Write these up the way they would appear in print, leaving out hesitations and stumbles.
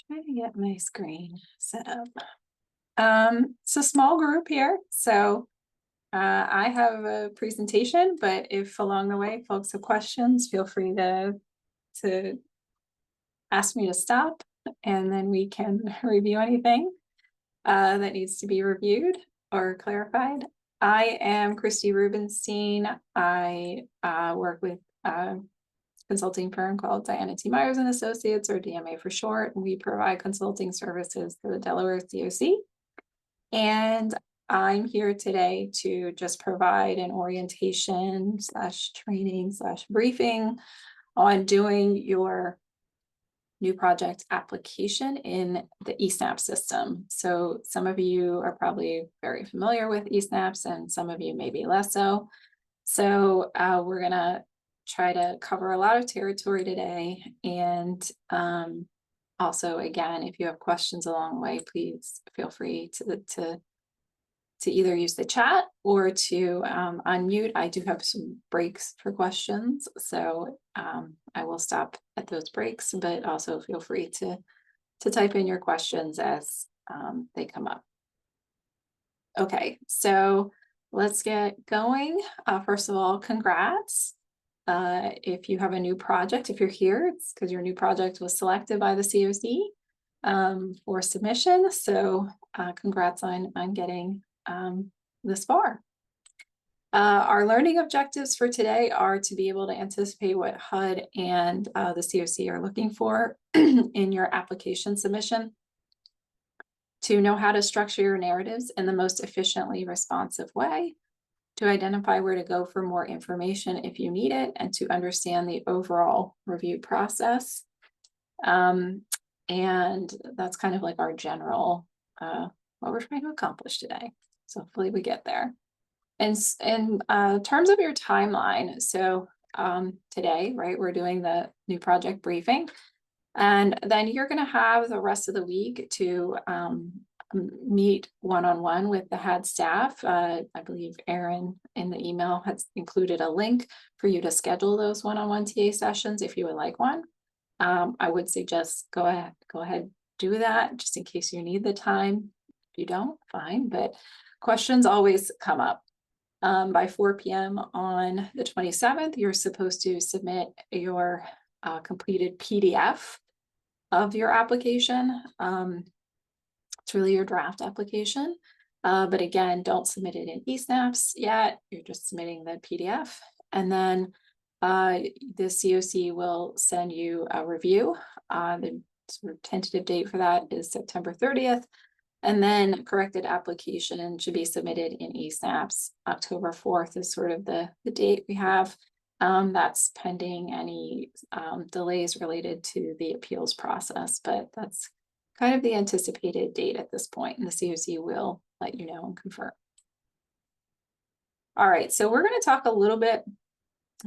Trying to get my screen set up. It's a small group here, so I have a presentation, but if along the way folks have questions, feel free to ask me to stop, and then we can review anything that needs to be reviewed or clarified. I am Christy Rubenstein. I work with consulting firm called Diana T. Myers and Associates, or DMA for short. We provide consulting services to the Delaware COC. And I'm here today to just provide an orientation / training / briefing on doing your new project application in the eSNAP system. So some of you are probably very familiar with eSNAPs and some of you maybe less so. So we're gonna try to cover a lot of territory today. And also, again, if you have questions along the way, please feel free to either use the chat or to unmute. I do have some breaks for questions, so I will stop at those breaks, but also feel free to type in your questions as they come up. Okay, so let's get going. First of all, congrats. If you have a new project, if you're here, it's because your new project was selected by the COC for submission. So congrats on getting this far. Our learning objectives for today are to be able to anticipate what HUD and the COC are looking for in your application submission, to know how to structure your narratives in the most efficiently responsive way, to identify where to go for more information if you need it, and to understand the overall review process. And that's kind of like our general, what we're trying to accomplish today. So hopefully we get there. And in terms of your timeline, so today, right, we're doing the new project briefing, and then you're going to have the rest of the week to meet one-on-one with the HUD staff. I believe Erin in the email has included a link for you to schedule those one-on-one TA sessions if you would like one. I would suggest go ahead, do that just in case you need the time. If you don't, fine, but questions always come up. By 4 p.m. on the 27th, you're supposed to submit your completed PDF of your application. It's really your draft application. But again, don't submit it in eSNAPs yet. You're just submitting the PDF. And then the COC will send you a review. The sort of tentative date for that is September 30th. And then corrected application should be submitted in eSNAPs. October 4th is sort of the date we have. That's pending any delays related to the appeals process, but that's kind of the anticipated date at this point, and the COC will let you know and confirm. All right, so we're going to talk a little bit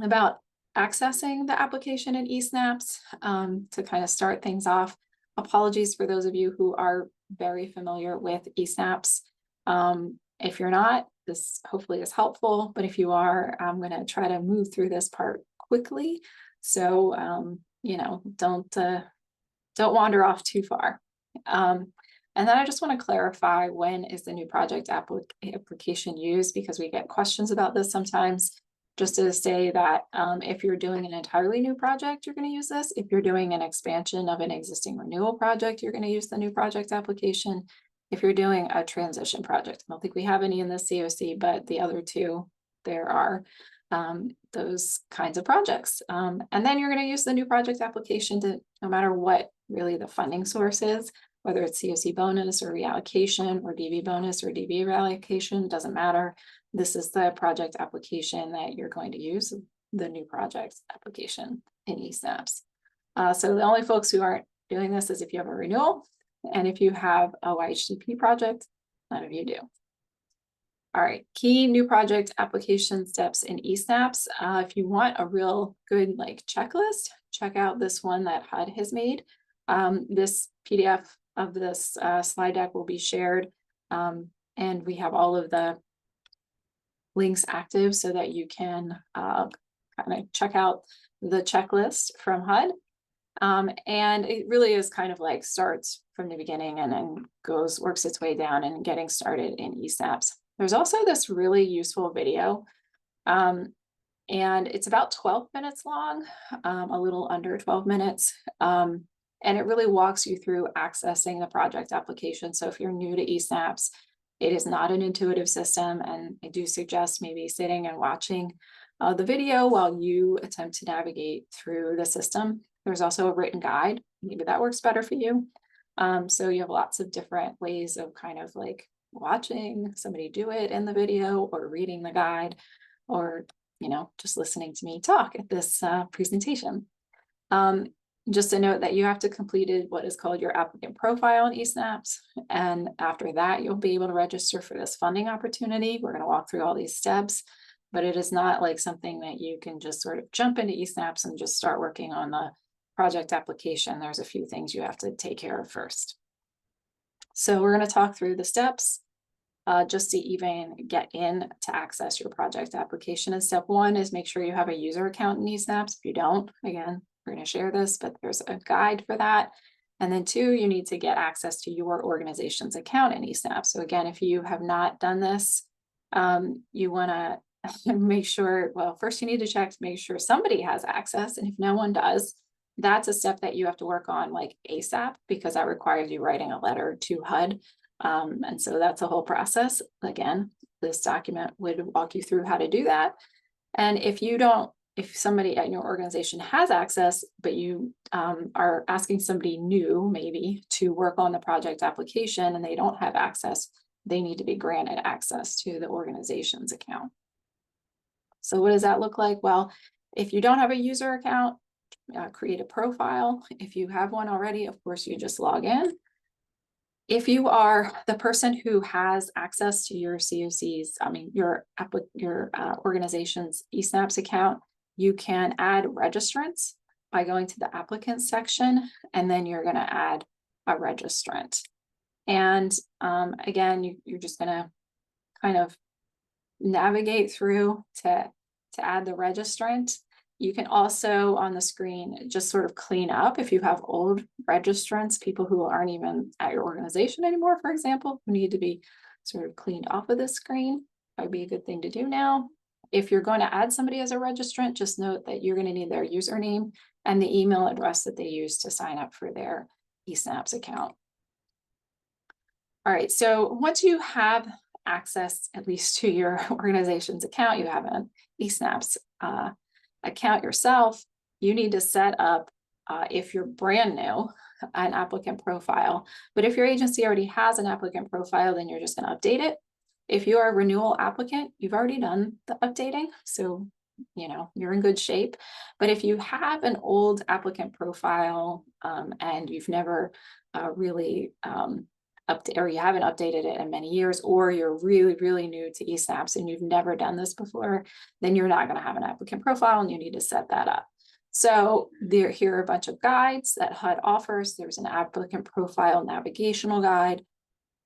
about accessing the application in eSNAPs to kind of start things off. Apologies for those of you who are very familiar with eSNAPs. If you're not, this hopefully is helpful, but if you are, I'm going to try to move through this part quickly. So, you know, don't wander off too far. And then I just want to clarify, when is the new project application used, because we get questions about this sometimes. Just to say that if you're doing an entirely new project, you're going to use this. If you're doing an expansion of an existing renewal project, you're going to use the new project application. If you're doing a transition project, I don't think we have any in this COC, but the other two, there are those kinds of projects. And then you're going to use the new project application to, no matter what really the funding source is, whether it's COC bonus or reallocation or DV bonus or DV reallocation, doesn't matter. This is the project application that you're going to use, the new project application in eSNAPs. So the only folks who aren't doing this is if you have a renewal, and if you have a YHCP project, none of you do. All right, key new project application steps in eSNAPs. If you want a real good checklist, check out this one that HUD has made. This PDF of this slide deck will be shared, and we have all of the links active so that you can kind of check out the checklist from HUD. And it really is kind of like starts from the beginning and then works its way down and getting started in eSnaps. There's also this really useful video, and it's about 12 minutes long, a little under 12 minutes. And it really walks you through accessing the project application. So if you're new to eSnaps, it is not an intuitive system, and I do suggest maybe sitting and watching the video while you attempt to navigate through the system. There's also a written guide. Maybe that works better for you. So you have lots of different ways of kind of like watching somebody do it in the video, or reading the guide, or just listening to me talk at this presentation. Just a note that you have to complete what is called your applicant profile in eSnaps. And after that, you'll be able to register for this funding opportunity. We're going to walk through all these steps, but it is not like something that you can just sort of jump into eSnaps and just start working on the project application. There's a few things you have to take care of first. So we're going to talk through the steps just to even get in to access your project application. And step one is make sure you have a user account in eSnaps. If you don't, again, we're going to share this, but there's a guide for that. And then two, you need to get access to your organization's account in eSnaps. So again, if you have not done this, you want to make sure, well, first you need to check to make sure somebody has access. And if no one does, that's a step that you have to work on like ASAP, because that requires you writing a letter to HUD. And so that's a whole process. Again, this document would walk you through how to do that. And if somebody at your organization has access, but you are asking somebody new maybe to work on the project application and they don't have access, they need to be granted access to the organization's account. So what does that look like? Well, if you don't have a user account, create a profile. If you have one already, of course, you just log in. If you are the person who has access to your COC's, your organization's eSnaps account, you can add registrants by going to the applicant section, and then you're going to add a registrant. And again, you're just going to kind of navigate through to add the registrant. You can also on the screen just sort of clean up if you have old registrants, people who aren't even at your organization anymore, for example, who need to be sort of cleaned off of the screen. That would be a good thing to do now. If you're going to add somebody as a registrant, just note that you're going to need their username and the email address that they use to sign up for their eSnaps account. All right, so once you have access at least to your organization's account, you have an eSnaps account yourself, you need to set up, if you're brand new, an applicant profile. But if your agency already has an applicant profile, then you're just going to update it. If you are a renewal applicant, you've already done the updating, so you're in good shape. But if you have an old applicant profile and you've never really or you haven't updated it in many years, or you're really, really new to eSnaps and you've never done this before, then you're not going to have an applicant profile and you need to set that up. So here are a bunch of guides that HUD offers. There's an applicant profile navigational guide.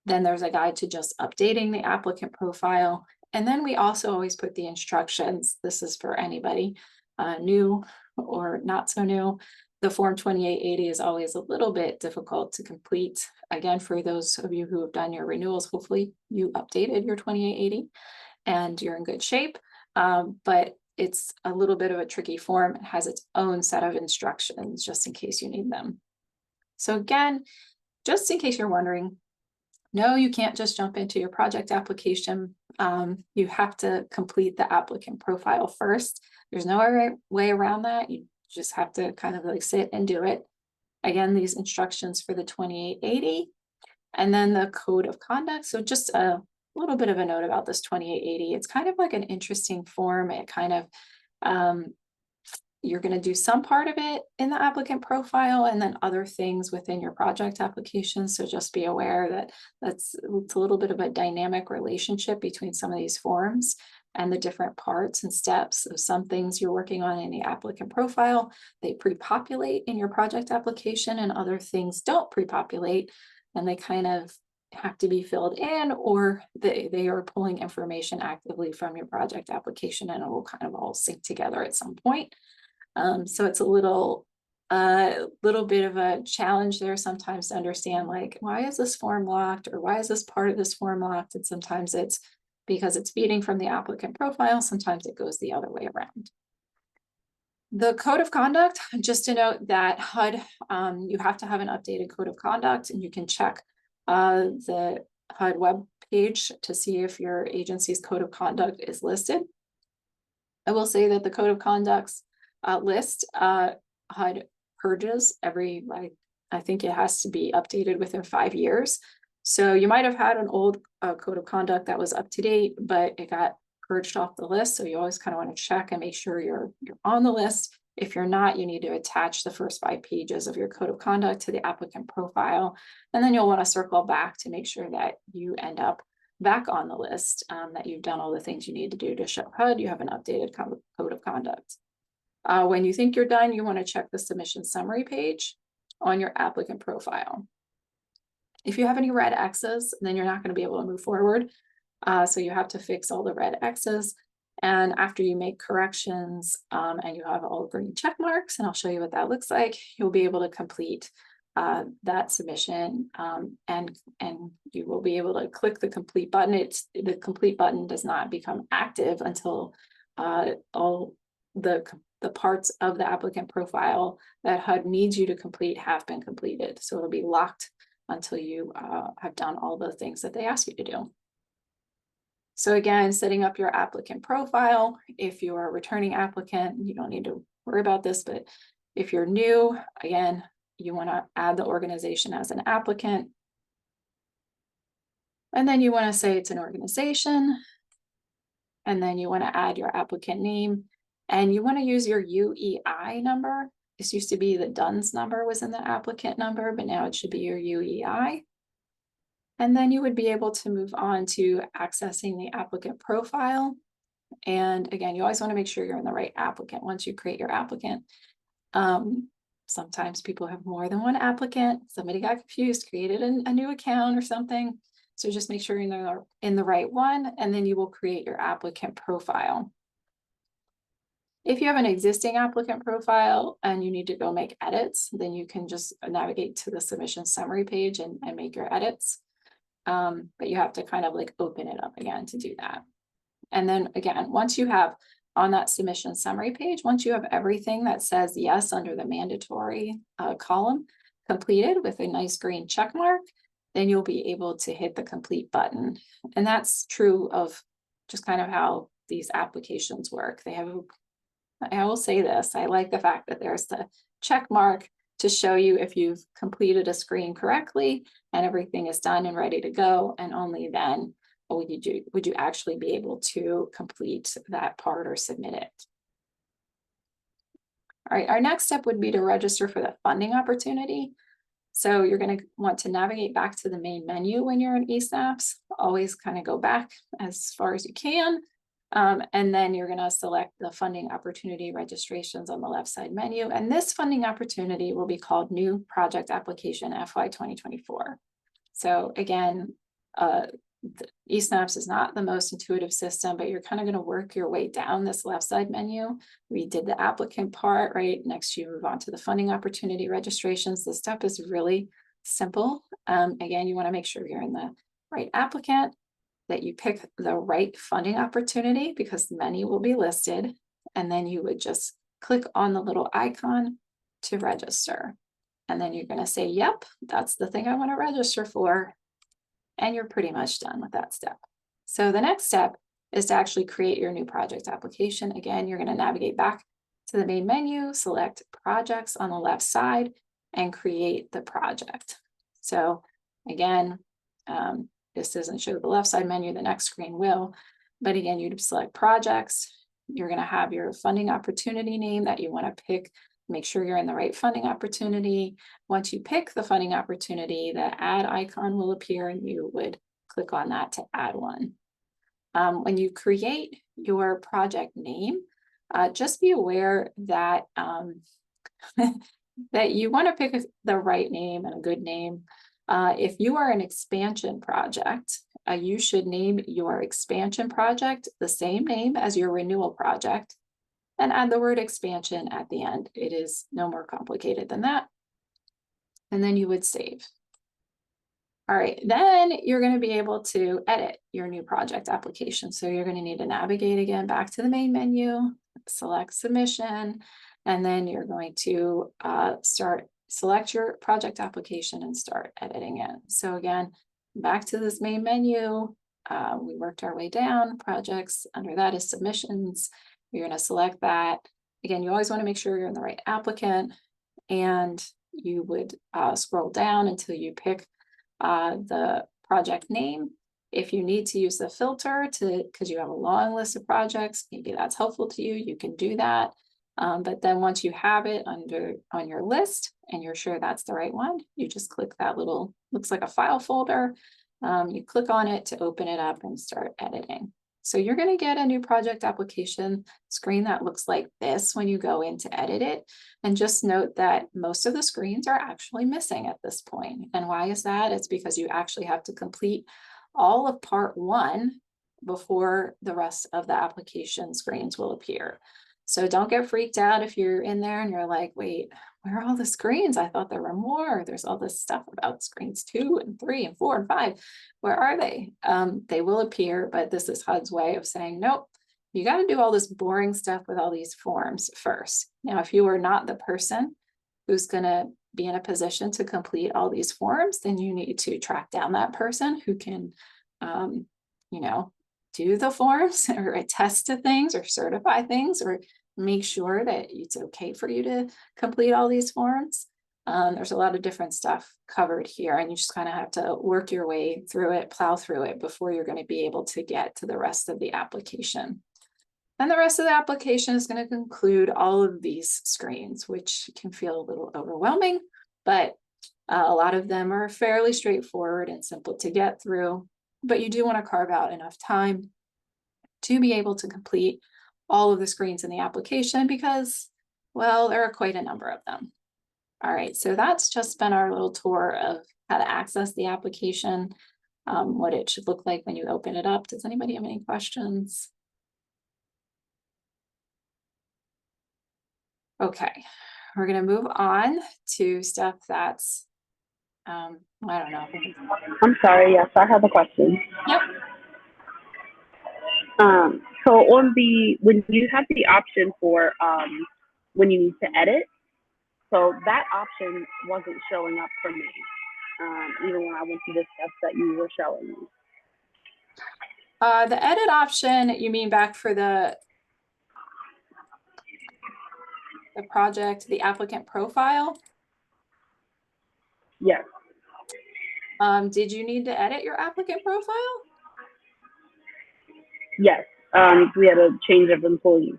Then there's a guide to just updating the applicant profile. And then we also always put the instructions. This is for anybody new or not so new. The Form 2880 is always a little bit difficult to complete. Again, for those of you who have done your renewals, hopefully you updated your 2880 and you're in good shape. But it's a little bit of a tricky form. It has its own set of instructions just in case you need them. So again, just in case you're wondering, no, you can't just jump into your project application. You have to complete the applicant profile first. There's no way around that. You just have to kind of like sit and do it. Again, these instructions for the 2880 and then the code of conduct. So just a little bit of a note about this 2880. It's kind of like an interesting form. It kind of, you're going to do some part of it in the applicant profile and then other things within your project application. So just be aware that it's a little bit of a dynamic relationship between some of these forms and the different parts and steps. So some things you're working on in the applicant profile, they pre-populate in your project application, and other things don't pre-populate and they kind of have to be filled in, or they are pulling information actively from your project application and it will kind of all sync together at some point. So it's a little a little bit of a challenge there sometimes to understand, like, why is this form locked, or why is this part of this form locked? And sometimes it's because it's feeding from the applicant profile. Sometimes it goes the other way around. The code of conduct, just to note that HUD, you have to have an updated code of conduct, and you can check the HUD web page to see if your agency's code of conduct is listed. I will say that the code of conducts list HUD purges every, I think it has to be updated within 5 years. So you might have had an old code of conduct that was up to date, but it got purged off the list. So you always kind of want to check and make sure you're on the list. If you're not, you need to attach the first 5 pages of your code of conduct to the applicant profile. And then you'll want to circle back to make sure that you end up back on the list, that you've done all the things you need to do to show HUD you have an updated code of conduct. When you think you're done, you want to check the submission summary page on your applicant profile. If you have any red X's, then you're not going to be able to move forward. So you have to fix all the red X's. And after you make corrections and you have all green check marks, and I'll show you what that looks like, you'll be able to complete that submission, and you will be able to click the complete button. The complete button does not become active until all the parts of the applicant profile that HUD needs you to complete have been completed. So it'll be locked until you have done all the things that they ask you to do. So again, setting up your applicant profile. If you're a returning applicant, you don't need to worry about this, but if you're new, again, you want to add the organization as an applicant. And then you want to say it's an organization. And then you want to add your applicant name, and you want to use your UEI number. This used to be the DUNS number was in the applicant number, but now it should be your UEI. And then you would be able to move on to accessing the applicant profile. And again, you always want to make sure you're in the right applicant once you create your applicant. Sometimes people have more than one applicant. Somebody got confused, created a new account or something. So just make sure you're in the right one, and then you will create your applicant profile. If you have an existing applicant profile and you need to go make edits, then you can just navigate to the submission summary page and make your edits. But you have to kind of like open it up again to do that. And then again, once you have on that submission summary page, once you have everything that says yes under the mandatory column completed with a nice green check mark, then you'll be able to hit the complete button. And that's true of just kind of how these applications work. They have, I will say this, I like the fact that there's the check mark to show you if you've completed a screen correctly and everything is done and ready to go, and only then would you actually be able to complete that part or submit it. All right, our next step would be to register for the funding opportunity. So you're going to want to navigate back to the main menu when you're in eSnaps. Always kind of go back as far as you can. And then you're going to select the funding opportunity registrations on the left side menu. And this funding opportunity will be called New Project Application FY 2024. So again, eSnaps is not the most intuitive system, but you're kind of going to work your way down this left side menu. We did the applicant part, right? Next, you move on to the funding opportunity registrations. This step is really simple. Again, you want to make sure you're in the right applicant, that you pick the right funding opportunity because many will be listed. And then you would just click on the little icon to register. And then you're going to say, yep, that's the thing I want to register for. And you're pretty much done with that step. So the next step is to actually create your new project application. Again, you're going to navigate back to the main menu, select projects on the left side, and create the project. So again, this doesn't show the left side menu, the next screen will, but again, you'd select projects. You're going to have your funding opportunity name that you want to pick. Make sure you're in the right funding opportunity. Once you pick the funding opportunity, the add icon will appear and you would click on that to add one. When you create your project name, just be aware that, that you want to pick the right name and a good name. If you are an expansion project, you should name your expansion project the same name as your renewal project. and add the word expansion at the end. It is no more complicated than that. And then you would save. All right, then you're going to be able to edit your new project application. So you're going to need to navigate again back to the main menu, select submission, and then you're going to select your project application and start editing it. So again, back to this main menu, we worked our way down, projects, under that is submissions. You're going to select that. Again, you always want to make sure you're in the right applicant, and you would scroll down until you pick the project name. If you need to use the filter because you have a long list of projects, maybe that's helpful to you, you can do that. But then once you have it on your list and you're sure that's the right one, you just click that little, looks like a file folder. You click on it to open it up and start editing. So you're going to get a new project application screen that looks like this when you go in to edit it. And just note that most of the screens are actually missing at this point. And why is that? It's because you actually have to complete all of part 1 before the rest of the application screens will appear. So don't get freaked out if you're in there and you're like, wait, where are all the screens? I thought there were more. There's all this stuff about screens 2 and 3 and 4 and 5. Where are they? They will appear, but this is HUD's way of saying, nope, you got to do all this boring stuff with all these forms first. Now, if you are not the person who's going to be in a position to complete all these forms, then you need to track down that person who can, do the forms or attest to things or certify things or make sure that it's okay for you to complete all these forms. There's a lot of different stuff covered here, and you just kind of have to work your way through it, plow through it before you're going to be able to get to the rest of the application. And the rest of the application is going to conclude all of these screens, which can feel a little overwhelming, but a lot of them are fairly straightforward and simple to get through. But you do want to carve out enough time to be able to complete all of the screens in the application because, well, there are quite a number of them. All right, so that's just been our little tour of how to access the application, what it should look like when you open it up. Does anybody have any questions? Okay, we're going to move on to stuff that's, I don't know. I'm sorry, yes, I have a question. Yep. So when you have the option for when you need to edit, so that option wasn't showing up for me, even when I went to the steps that you were showing me. The edit option, you mean back for the project, the applicant profile? Yes. Did you need to edit your applicant profile? Yes. We had a change of employees.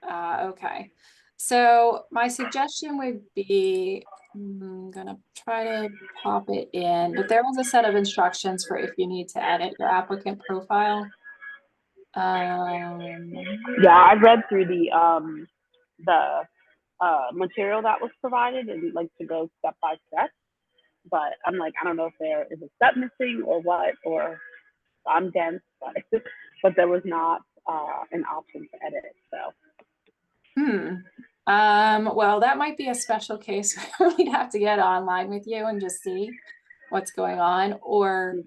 Okay. So my suggestion would be, I'm gonna try to pop it in, but there was a set of instructions for if you need to edit your applicant profile. Yeah, I read through the material that was provided and like to go step by step, but I'm like, I don't know if there is a step missing or what, or I'm dense, but there was not an option to edit. So. Well, that might be a special case. We'd have to get online with you and just see what's going on. Or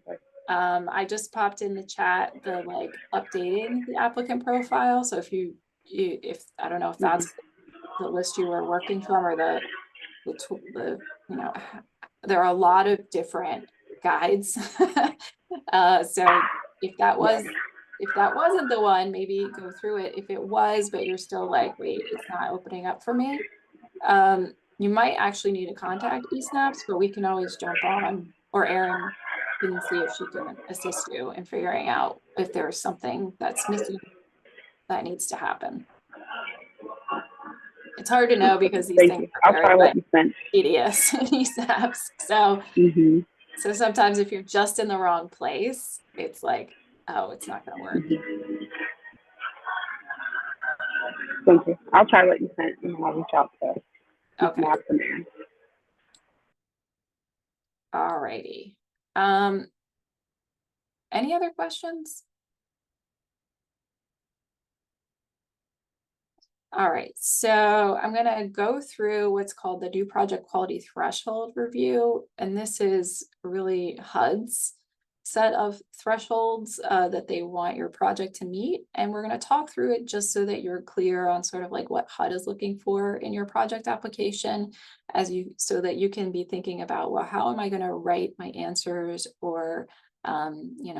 I just popped in the chat the like updating the applicant profile. So if I don't know if that's the list you were working from or the there are a lot of different guides. So if that wasn't the one, maybe go through it. If it was, but you're still like, wait, it's not opening up for me. You might actually need to contact eSnaps, but we can always jump on, or Erin can see if she can assist you in figuring out if there's something that's missing that needs to happen. It's hard to know because these things are very tedious in eSnaps. So, so sometimes if you're just in the wrong place, it's like, oh, it's not going to work. Thank you. I'll try what you sent and I'll reach out to Okay. There. All righty. Any other questions? All right, so I'm gonna go through what's called the Due Project Quality Threshold Review, and this is really HUD's set of thresholds that they want your project to meet. And we're gonna talk through it just so that you're clear on sort of like what HUD is looking for in your project application, so that you can be thinking about, well, how am I gonna write my answers, or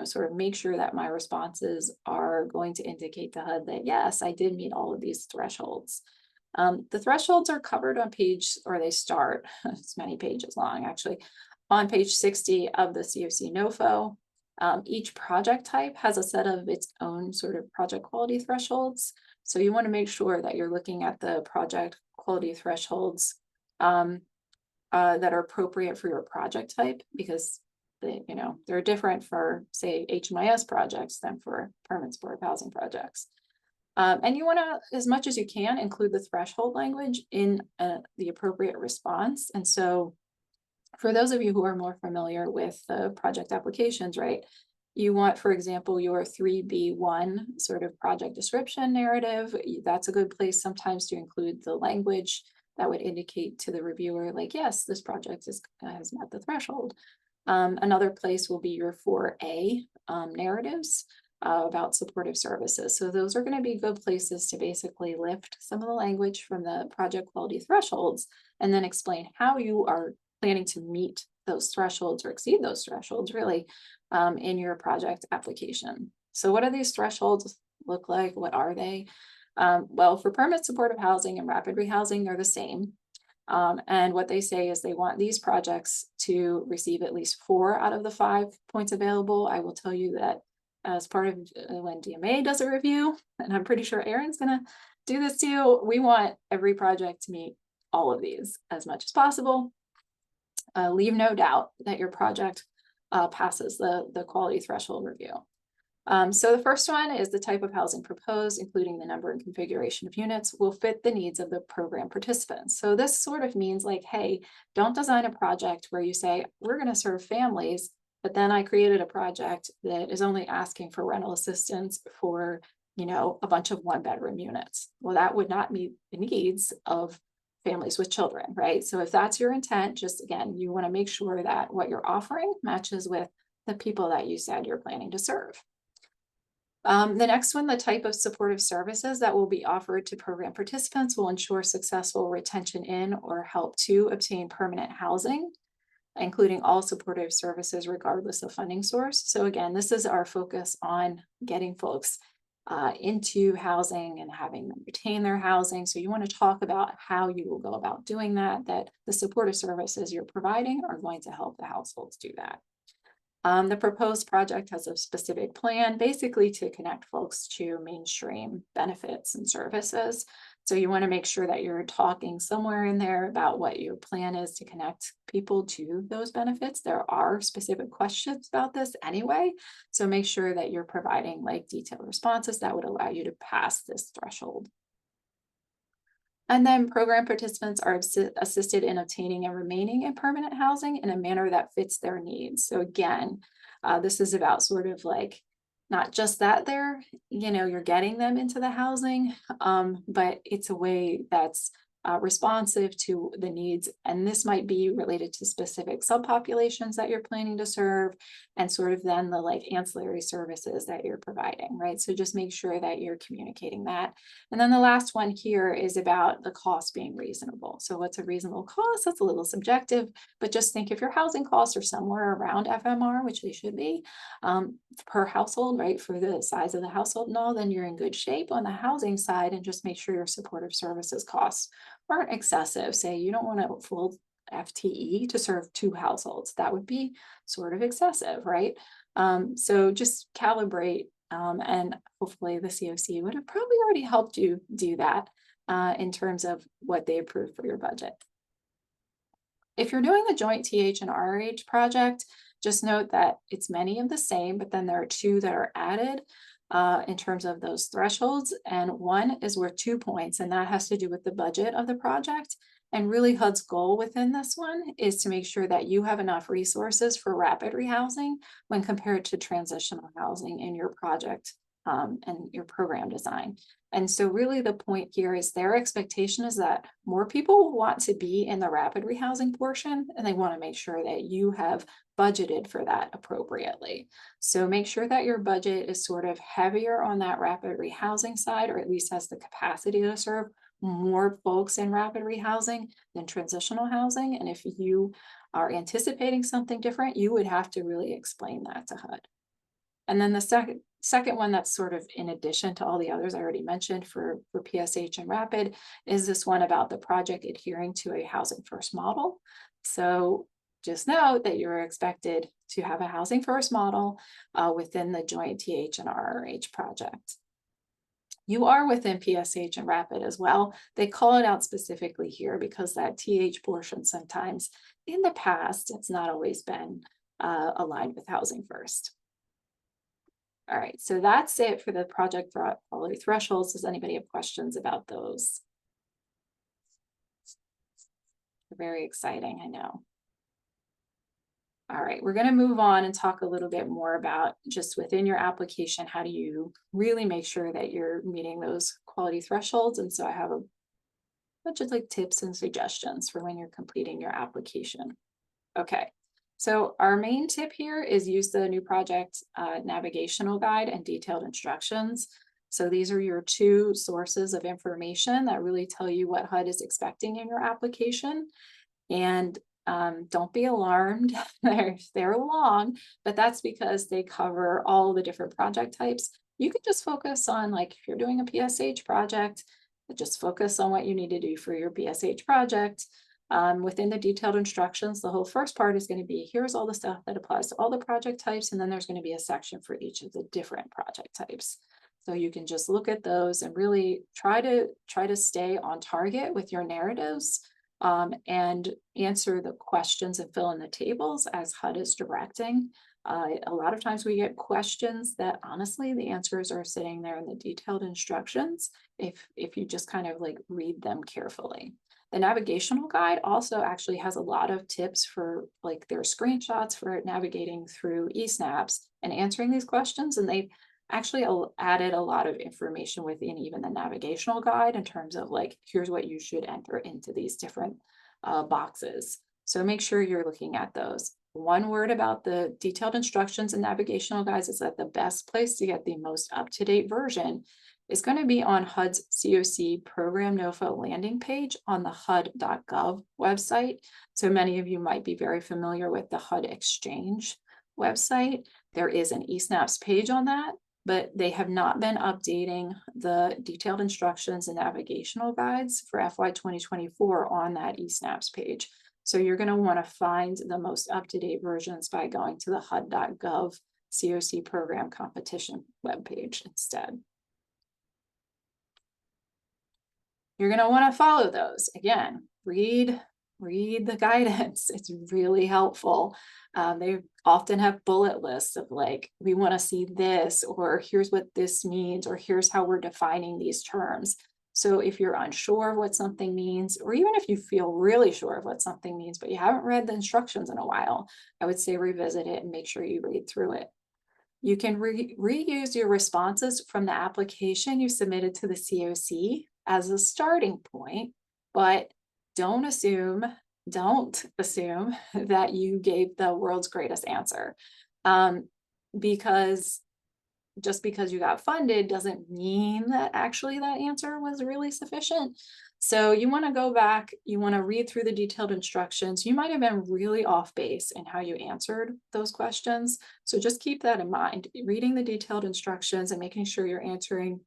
sort of make sure that my responses are going to indicate to HUD that, yes, I did meet all of these thresholds. The thresholds are covered on page, or they start, it's many pages long actually, on page 60 of the COC NOFO. Each project type has a set of its own sort of project quality thresholds. So you want to make sure that you're looking at the project quality thresholds that are appropriate for your project type, because they're different for, say, HMIS projects than for permanent supportive housing projects. And you want to, as much as you can, include the threshold language in the appropriate response. And so for those of you who are more familiar with the project applications, right, you want, for example, your 3B1 sort of project description narrative. That's a good place sometimes to include the language that would indicate to the reviewer, like, yes, this project has met the threshold. Another place will be your 4A narratives about supportive services. So those are going to be good places to basically lift some of the language from the project quality thresholds and then explain how you are planning to meet those thresholds or exceed those thresholds really in your project application. So what do these thresholds look like? What are they? Well, for permanent supportive housing and rapid rehousing, they're the same. And what they say is they want these projects to receive at least 4 out of the 5 points available. I will tell you that as part of when DMA does a review, and I'm pretty sure Erin's gonna do this too, we want every project to meet all of these as much as possible. Leave no doubt that your project passes the quality threshold review. So the first one is the type of housing proposed, including the number and configuration of units, will fit the needs of the program participants. So this sort of means like, hey, don't design a project where you say, we're going to serve families, but then I created a project that is only asking for rental assistance for, a bunch of 1-bedroom units. Well, that would not meet the needs of families with children, right? So if that's your intent, just again, you want to make sure that what you're offering matches with the people that you said you're planning to serve. The next one, the type of supportive services that will be offered to program participants will ensure successful retention in or help to obtain permanent housing, including all supportive services regardless of funding source. So again, this is our focus on getting folks into housing and having them retain their housing. So you want to talk about how you will go about doing that the supportive services you're providing are going to help the households do that. The proposed project has a specific plan, basically to connect folks to mainstream benefits and services. So you want to make sure that you're talking somewhere in there about what your plan is to connect people to those benefits. There are specific questions about this anyway. So make sure that you're providing like detailed responses that would allow you to pass this threshold. And then program participants are assisted in obtaining and remaining in permanent housing in a manner that fits their needs. So again, this is about sort of like not just that you're getting them into the housing, but it's a way that's responsive to the needs. And this might be related to specific subpopulations that you're planning to serve and sort of then the like ancillary services that you're providing, right? So just make sure that you're communicating that. And then the last one here is about the cost being reasonable. So what's a reasonable cost? That's a little subjective, but just think if your housing costs are somewhere around FMR, which they should be, per household, right? For the size of the household and all, then you're in good shape on the housing side, and just make sure your supportive services costs aren't excessive. Say you don't want a full FTE to serve 2 households. That would be sort of excessive, right? So just calibrate, and hopefully the COC would have probably already helped you do that in terms of what they approved for your budget. If you're doing the joint TH and RH project, just note that it's many of the same, but then there are 2 that are added in terms of those thresholds. And one is worth 2 points, and that has to do with the budget of the project. And really HUD's goal within this one is to make sure that you have enough resources for rapid rehousing when compared to transitional housing in your project and your program design. And so really the point here is their expectation is that more people want to be in the rapid rehousing portion, and they want to make sure that you have budgeted for that appropriately. So make sure that your budget is sort of heavier on that rapid rehousing side, or at least has the capacity to serve more folks in rapid rehousing than transitional housing. And if you are anticipating something different, you would have to really explain that to HUD. And then the second one that's sort of in addition to all the others I already mentioned for PSH and Rapid is this one about the project adhering to a housing first model. So just note that you're expected to have a housing first model within the joint TH and RRH project. You are within PSH and Rapid as well. They call it out specifically here because that TH portion sometimes in the past, it's not always been aligned with housing first. All right, so that's it for the project quality thresholds. Does anybody have questions about those? They're very exciting, I know. All right, we're going to move on and talk a little bit more about just within your application, how do you really make sure that you're meeting those quality thresholds? And so I have a bunch of like tips and suggestions for when you're completing your application. Okay, so our main tip here is use the new project navigational guide and detailed instructions. So these are your two sources of information that really tell you what HUD is expecting in your application. And don't be alarmed, they're long, but that's because they cover all the different project types. You can just focus on, like, if you're doing a PSH project, just focus on what you need to do for your PSH project. Within the detailed instructions, the whole first part is going to be, here's all the stuff that applies to all the project types, and then there's going to be a section for each of the different project types. So you can just look at those and really try to stay on target with your narratives. And answer the questions and fill in the tables as HUD is directing. A lot of times we get questions that honestly the answers are sitting there in the detailed instructions if you just kind of like read them carefully. The navigational guide also actually has a lot of tips for, like, their screenshots for navigating through eSnaps and answering these questions, and they've actually added a lot of information within even the navigational guide in terms of, like, here's what you should enter into these different boxes. So make sure you're looking at those. One word about the detailed instructions and navigational guides is that the best place to get the most up-to-date version is going to be on HUD's COC program NOFA landing page on the HUD.gov website. So many of you might be very familiar with the HUD Exchange website. There is an eSnaps page on that, but they have not been updating the detailed instructions and navigational guides for FY 2024 on that eSnaps page. So you're going to want to find the most up-to-date versions by going to the HUD.gov COC program competition webpage instead. You're going to want to follow those. Again, read the guidance. It's really helpful. They often have bullet lists of, like, we want to see this, or here's what this means, or here's how we're defining these terms. So if you're unsure of what something means, or even if you feel really sure of what something means, but you haven't read the instructions in a while, I would say revisit it and make sure you read through it. You can reuse your responses from the application you submitted to the COC as a starting point, but don't assume that you gave the world's greatest answer, because just because you got funded doesn't mean that actually that answer was really sufficient. So you want to go back, you want to read through the detailed instructions. You might have been really off base in how you answered those questions. So just keep that in mind. Reading the detailed instructions and making sure you're answering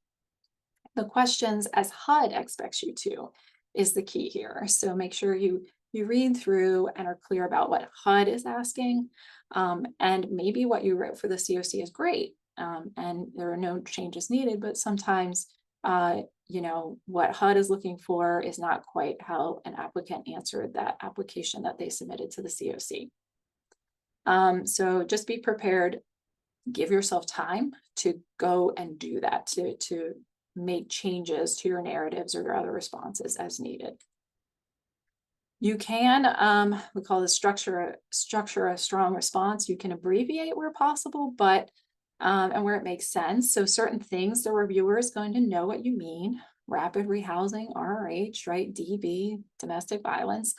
the questions as HUD expects you to is the key here. So make sure you read through and are clear about what HUD is asking. And maybe what you wrote for the COC is great. And there are no changes needed, but sometimes, you know, what HUD is looking for is not quite how an applicant answered that application that they submitted to the COC. So just be prepared, give yourself time to go and do that, to make changes to your narratives or your other responses as needed. You can, we call this structure a strong response. You can abbreviate where possible, but and where it makes sense. So certain things, the reviewer is going to know what you mean. Rapid rehousing, RRH, right? DV, domestic violence.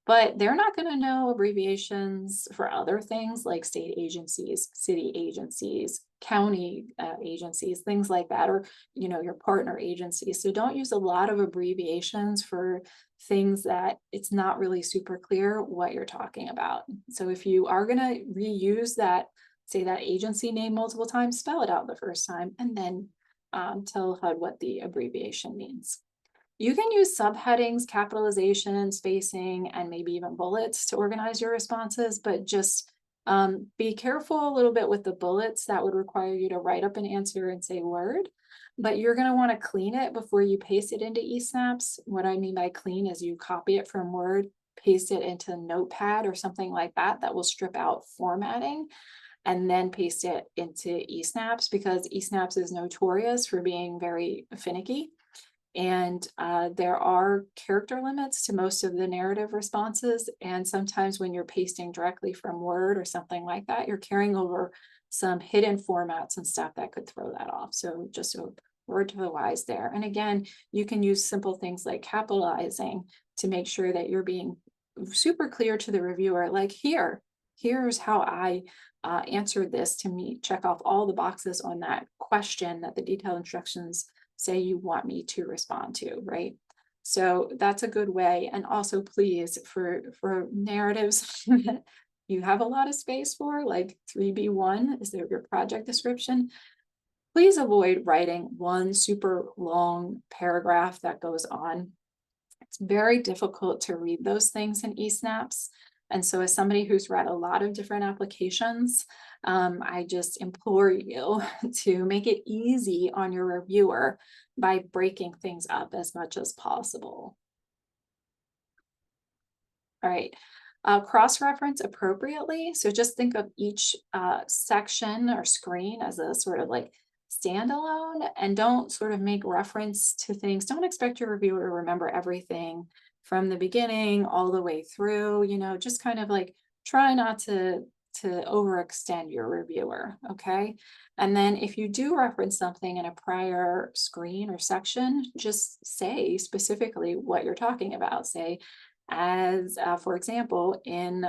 But they're not going to know abbreviations for other things like state agencies, city agencies, county agencies, things like that, or, your partner agencies. So don't use a lot of abbreviations for things that it's not really super clear what you're talking about. So if you are going to reuse that, say that agency name multiple times, spell it out the first time, and then tell HUD what the abbreviation means. You can use subheadings, capitalization, spacing, and maybe even bullets to organize your responses, but just be careful a little bit with the bullets. That would require you to write up an answer and say word, but you're going to want to clean it before you paste it into eSnaps. What I mean by clean is you copy it from Word, paste it into Notepad or something like that, that will strip out formatting, and then paste it into eSnaps, because eSnaps is notorious for being very finicky. And there are character limits to most of the narrative responses. And sometimes when you're pasting directly from Word or something like that, you're carrying over some hidden formats and stuff that could throw that off. So just a word to the wise there. And again, you can use simple things like capitalizing to make sure that you're being super clear to the reviewer, like here's how I answered this to check off all the boxes on that question that the detailed instructions say you want me to respond to, right? So that's a good way. And also please, for narratives that you have a lot of space for, like 3B1 is there your project description, please avoid writing one super long paragraph that goes on. It's very difficult to read those things in eSnaps. And so as somebody who's read a lot of different applications, I just implore you to make it easy on your reviewer by breaking things up as much as possible. All right, cross-reference appropriately. So just think of each section or screen as a sort of like standalone, and don't sort of make reference to things. Don't expect your reviewer to remember everything from the beginning all the way through, just kind of like try not to overextend your reviewer, okay? And then if you do reference something in a prior screen or section, just say specifically what you're talking about. Say, as for example, in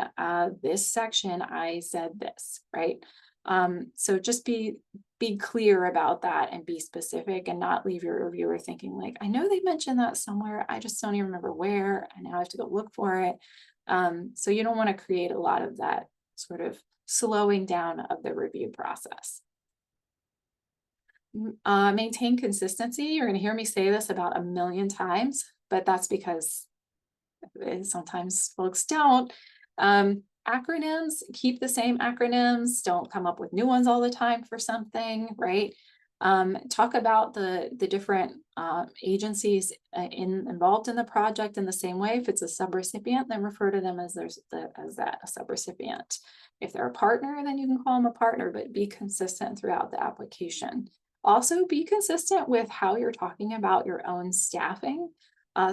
this section, I said this, right? So just be clear about that and be specific, and not leave your reviewer thinking like, I know they mentioned that somewhere, I just don't even remember where, and now I have to go look for it. So you don't want to create a lot of that sort of slowing down of the review process. Maintain consistency. You're going to hear me say this about 1,000,000 times, but that's because sometimes folks don't. Acronyms, keep the same acronyms, don't come up with new ones all the time for something, right? Talk about the different agencies involved in the project in the same way. If it's a subrecipient, then refer to them as that a subrecipient. If they're a partner, then you can call them a partner, but be consistent throughout the application. Also be consistent with how you're talking about your own staffing.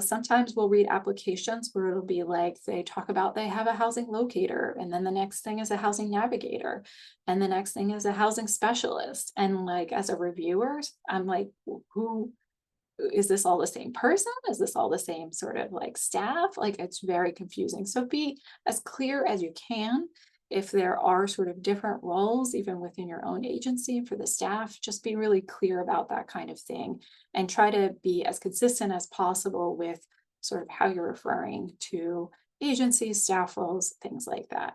Sometimes we'll read applications where it'll be like they talk about they have a housing locator, and then the next thing is a housing navigator, and the next thing is a housing specialist. And like as a reviewer, I'm like, who is this, all the same person? Is this all the same sort of like staff? Like it's very confusing. So be as clear as you can. If there are sort of different roles, even within your own agency for the staff, just be really clear about that kind of thing, and try to be as consistent as possible with sort of how you're referring to agencies, staff roles, things like that.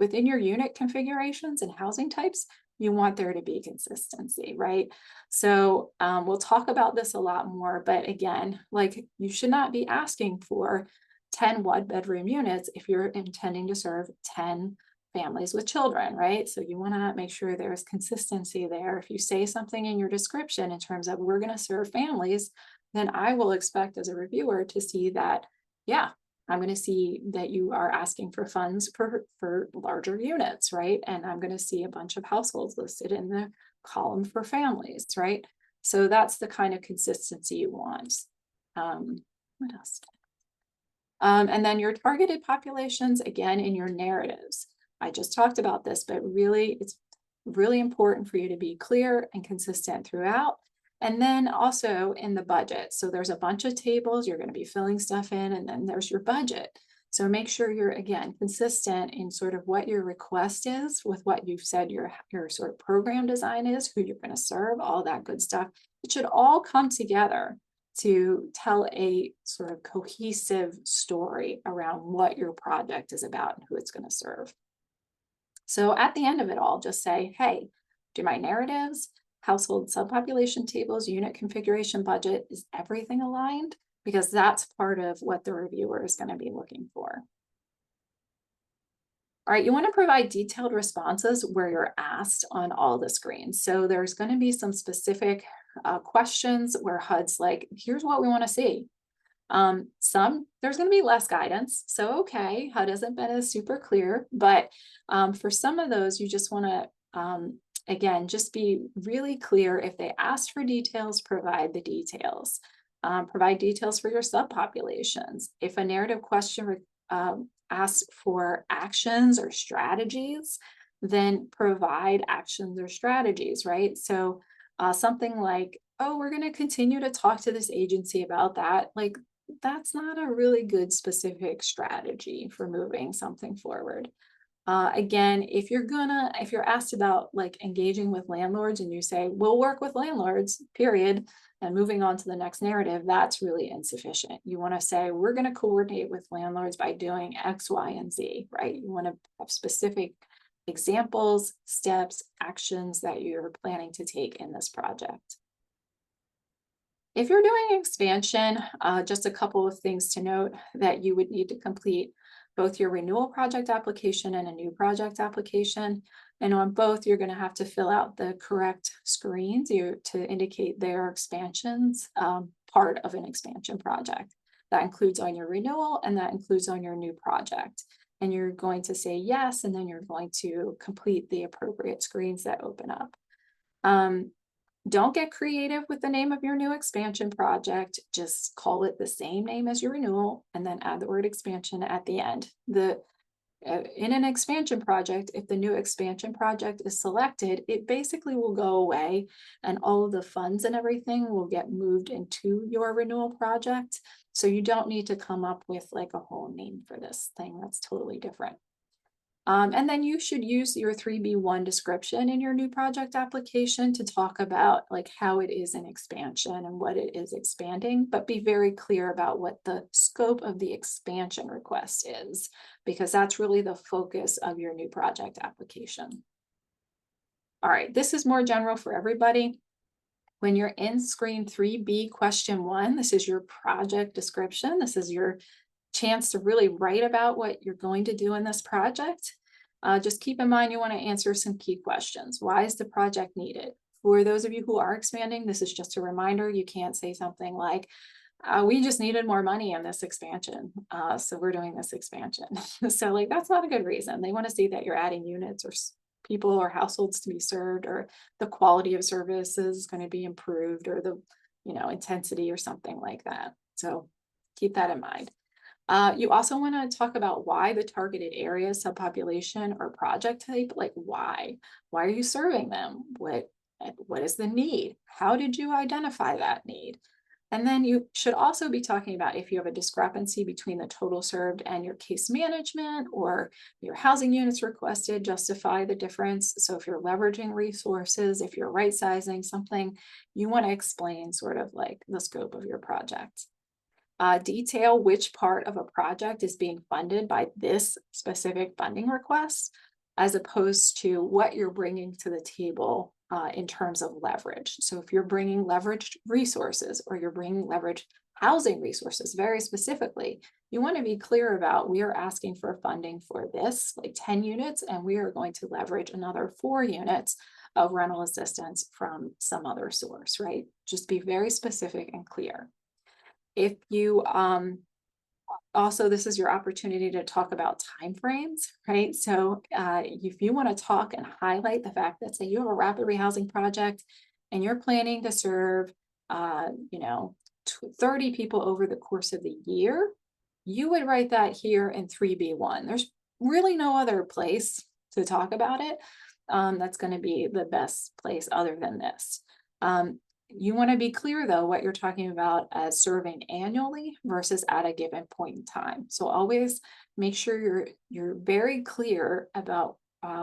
Within your unit configurations and housing types, you want there to be consistency, right? So we'll talk about this a lot more, but again, like you should not be asking for 10 one-bedroom units if you're intending to serve 10 families with children, right? So you want to make sure there's consistency there. If you say something in your description in terms of we're going to serve families, then I will expect as a reviewer to see that, yeah, I'm going to see that you are asking for funds for larger units, right? And I'm going to see a bunch of households listed in the column for families, right? So that's the kind of consistency you want. What else? And then your targeted populations, again, in your narratives. I just talked about this, but really it's really important for you to be clear and consistent throughout. And then also in the budget. So there's a bunch of tables, you're going to be filling stuff in, and then there's your budget. So make sure you're, again, consistent in sort of what your request is with what you've said your sort of program design is, who you're going to serve, all that good stuff. It should all come together to tell a sort of cohesive story around what your project is about and who it's going to serve. So at the end of it all, just say, hey, do my narratives, household subpopulation tables, unit configuration budget, is everything aligned? Because that's part of what the reviewer is going to be looking for. All right, you want to provide detailed responses where you're asked on all the screens. So there's going to be some specific questions where HUD's like, here's what we want to see. There's going to be less guidance. So, okay, HUD hasn't been as super clear, but for some of those, you just want to, again, just be really clear. If they ask for details, provide the details. Provide details for your subpopulations. If a narrative question asks for actions or strategies, then provide actions or strategies, right? So something like, oh, we're going to continue to talk to this agency about that. Like, that's not a really good specific strategy for moving something forward. Again, if you're asked about like engaging with landlords and you say, we'll work with landlords, period, and moving on to the next narrative, that's really insufficient. You want to say, we're going to coordinate with landlords by doing X, Y, and Z, right? You want to have specific examples, steps, actions that you're planning to take in this project. If you're doing expansion, just a couple of things to note that you would need to complete both your renewal project application and a new project application. And on both, you're going to have to fill out the correct screens to indicate their expansions, part of an expansion project. That includes on your renewal and that includes on your new project. And you're going to say yes, and then you're going to complete the appropriate screens that open up. Don't get creative with the name of your new expansion project. Just call it the same name as your renewal and then add the word expansion at the end. In an expansion project, if the new expansion project is selected, it basically will go away and all of the funds and everything will get moved into your renewal project. So you don't need to come up with like a whole name for this thing. That's totally different. And then you should use your 3B1 description in your new project application to talk about like how it is an expansion and what it is expanding, but be very clear about what the scope of the expansion request is, because that's really the focus of your new project application. All right, this is more general for everybody. When you're in screen 3B question 1, this is your project description. This is your chance to really write about what you're going to do in this project. Just keep in mind you want to answer some key questions. Why is the project needed? For those of you who are expanding, this is just a reminder. You can't say something like, we just needed more money in this expansion, so we're doing this expansion. So like that's not a good reason. They want to see that you're adding units or people or households to be served, or the quality of services is going to be improved, or the intensity or something like that. So keep that in mind. You also want to talk about why the targeted area, subpopulation, or project type. Like why are you serving them? What is the need? How did you identify that need? And then you should also be talking about if you have a discrepancy between the total served and your case management or your housing units requested, justify the difference. So if you're leveraging resources, if you're right sizing something, you want to explain sort of like the scope of your project. Detail which part of a project is being funded by this specific funding request, as opposed to what you're bringing to the table in terms of leverage. So if you're bringing leveraged resources or you're bringing leveraged housing resources very specifically, you want to be clear about we are asking for funding for this, like 10 units, and we are going to leverage another 4 units of rental assistance from some other source, right? Just be very specific and clear. If you also, this is your opportunity to talk about timeframes, right? So if you want to talk and highlight the fact that, say, you have a rapid rehousing project and you're planning to serve 30 people over the course of the year, you would write that here in 3B1. There's really no other place to talk about it. that's going to be the best place other than this. You want to be clear though what you're talking about as serving annually versus at a given point in time. So always make sure you're very clear about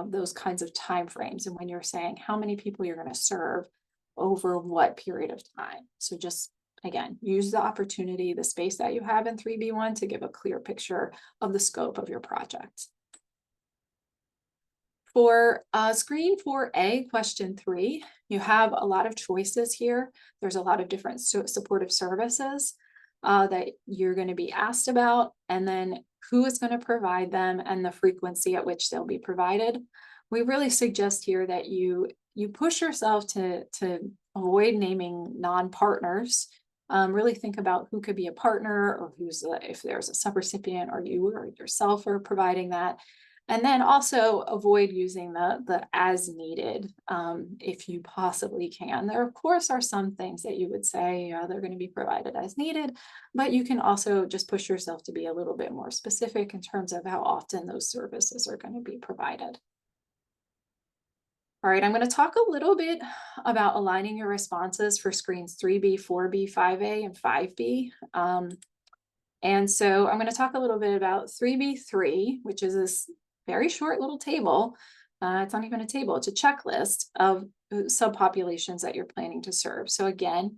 those kinds of time frames, and when you're saying how many people you're going to serve over what period of time. So just again, use the opportunity, the space that you have in 3B1 to give a clear picture of the scope of your project. For screen 4A, question 3, you have a lot of choices here. There's a lot of different supportive services that you're going to be asked about, and then who is going to provide them and the frequency at which they'll be provided. We really suggest here that you push yourself to avoid naming non-partners. Really think about who could be a partner, or if there's a subrecipient, or you or yourself are providing that. And then also avoid using the as needed if you possibly can. There, of course, are some things that you would say they're going to be provided as needed, but you can also just push yourself to be a little bit more specific in terms of how often those services are going to be provided. All right, I'm going to talk a little bit about aligning your responses for screens 3B, 4B, 5A, and 5B. And so I'm going to talk a little bit about 3B3, which is this very short little table. It's not even a table, it's a checklist of subpopulations that you're planning to serve. So again,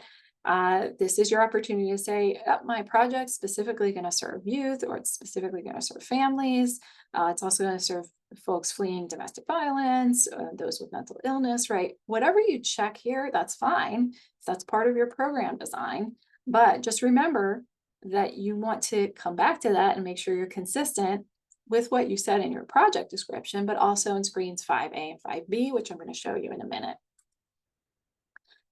this is your opportunity to say, my project's specifically going to serve youth, or it's specifically going to serve families. It's also going to serve folks fleeing domestic violence, those with mental illness, right? Whatever you check here, that's fine if that's part of your program design. But just remember that you want to come back to that and make sure you're consistent with what you said in your project description, but also in screens 5A and 5B, which I'm going to show you in a minute.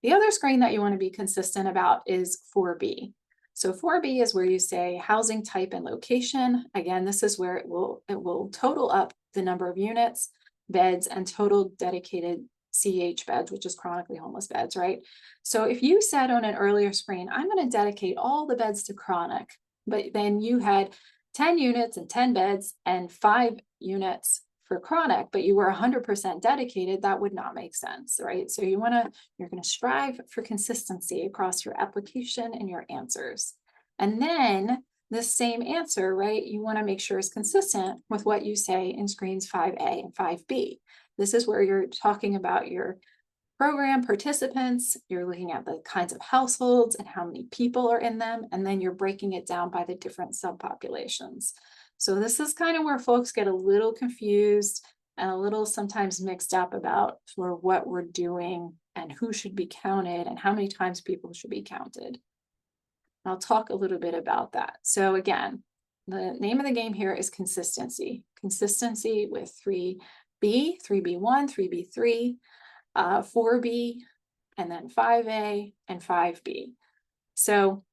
The other screen that you want to be consistent about is 4B. So 4B is where you say housing type and location. Again, this is where it will total up the number of units, beds, and total dedicated CH beds, which is chronically homeless beds, right? So if you said on an earlier screen, I'm going to dedicate all the beds to chronic, but then you had 10 units and 10 beds and 5 units for chronic, but you were 100% dedicated, that would not make sense, right? So you're going to strive for consistency across your application and your answers. And then this same answer, right, you want to make sure is consistent with what you say in screens 5A and 5B. This is where you're talking about your program participants, you're looking at the kinds of households and how many people are in them, and then you're breaking it down by the different subpopulations. So this is kind of where folks get a little confused and a little sometimes mixed up about for what we're doing and who should be counted and how many times people should be counted. I'll talk a little bit about that. So again, the name of the game here is consistency. Consistency with 3B, 3B1, 3B3, 4B, and then 5A and 5B. So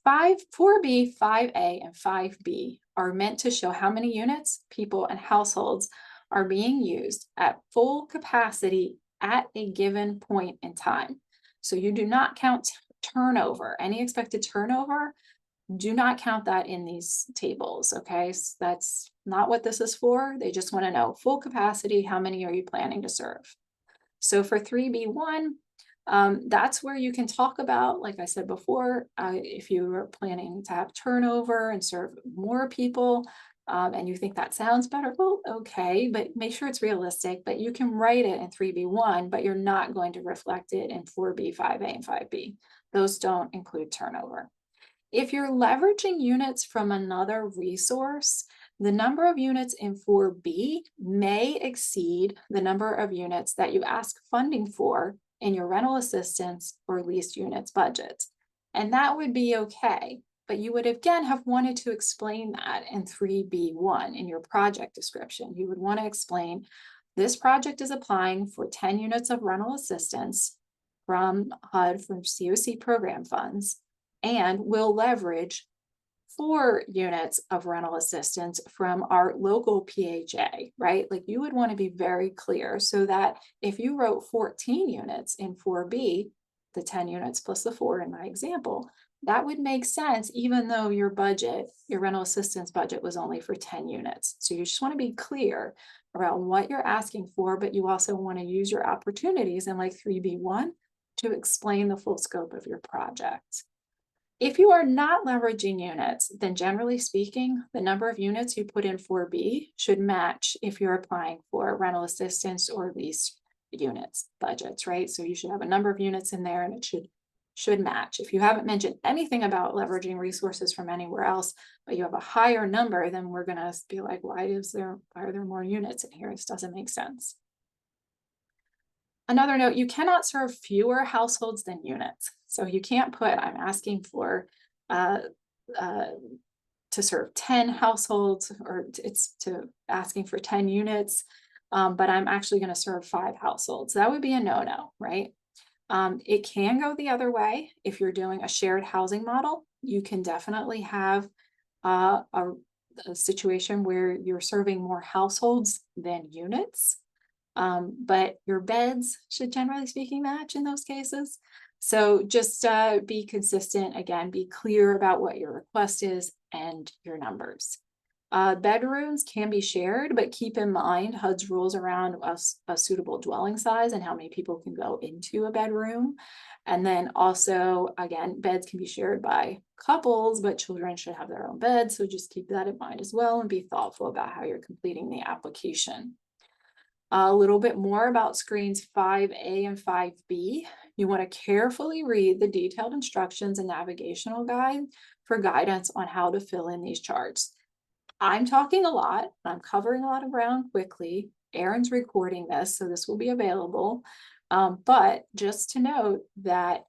4B, 5A, and 5B are meant to show how many units, people, and households are being used at full capacity at a given point in time. So you do not count turnover. Any expected turnover, do not count that in these tables, okay? So that's not what this is for. They just want to know full capacity, how many are you planning to serve? So for 3B1, that's where you can talk about, like I said before, if you are planning to have turnover and serve more people, and you think that sounds better, well, okay, but make sure it's realistic. But you can write it in 3B1, but you're not going to reflect it in 4B, 5A, and 5B. Those don't include turnover. If you're leveraging units from another resource, the number of units in 4B may exceed the number of units that you ask funding for in your rental assistance or leased units budget. And that would be okay, but you would again have wanted to explain that in 3B1 in your project description. You would want to explain this project is applying for 10 units of rental assistance from HUD, from COC program funds, and will leverage 4 units of rental assistance from our local PHA, right? Like you would want to be very clear so that if you wrote 14 units in 4B, the 10 units plus the 4 in my example, that would make sense, even though your rental assistance budget was only for 10 units. So you just want to be clear around what you're asking for, but you also want to use your opportunities in like 3B1 to explain the full scope of your project. If you are not leveraging units, then generally speaking, the number of units you put in 4B should match if you're applying for rental assistance or lease units budgets, right? So you should have a number of units in there and it should match. If you haven't mentioned anything about leveraging resources from anywhere else, but you have a higher number, then we're gonna be like, why are there more units in here? This doesn't make sense. Another note, you cannot serve fewer households than units. So you can't put, I'm asking for uh, uh, to serve 10 households, or it's to asking for 10 units, but I'm actually going to serve 5 households. That would be a no-no, right? It can go the other way. If you're doing a shared housing model, you can definitely have a situation where you're serving more households than units. But your beds should generally speaking match in those cases. So just be consistent, again, be clear about what your request is and your numbers. Bedrooms can be shared, but keep in mind HUD's rules around a suitable dwelling size and how many people can go into a bedroom. And then also, again, beds can be shared by couples, but children should have their own beds. So just keep that in mind as well and be thoughtful about how you're completing the application. A little bit more about screens 5A and 5B. You want to carefully read the detailed instructions and navigational guide for guidance on how to fill in these charts. I'm talking a lot, I'm covering a lot of ground quickly. Erin's recording this, so this will be available. But just to note that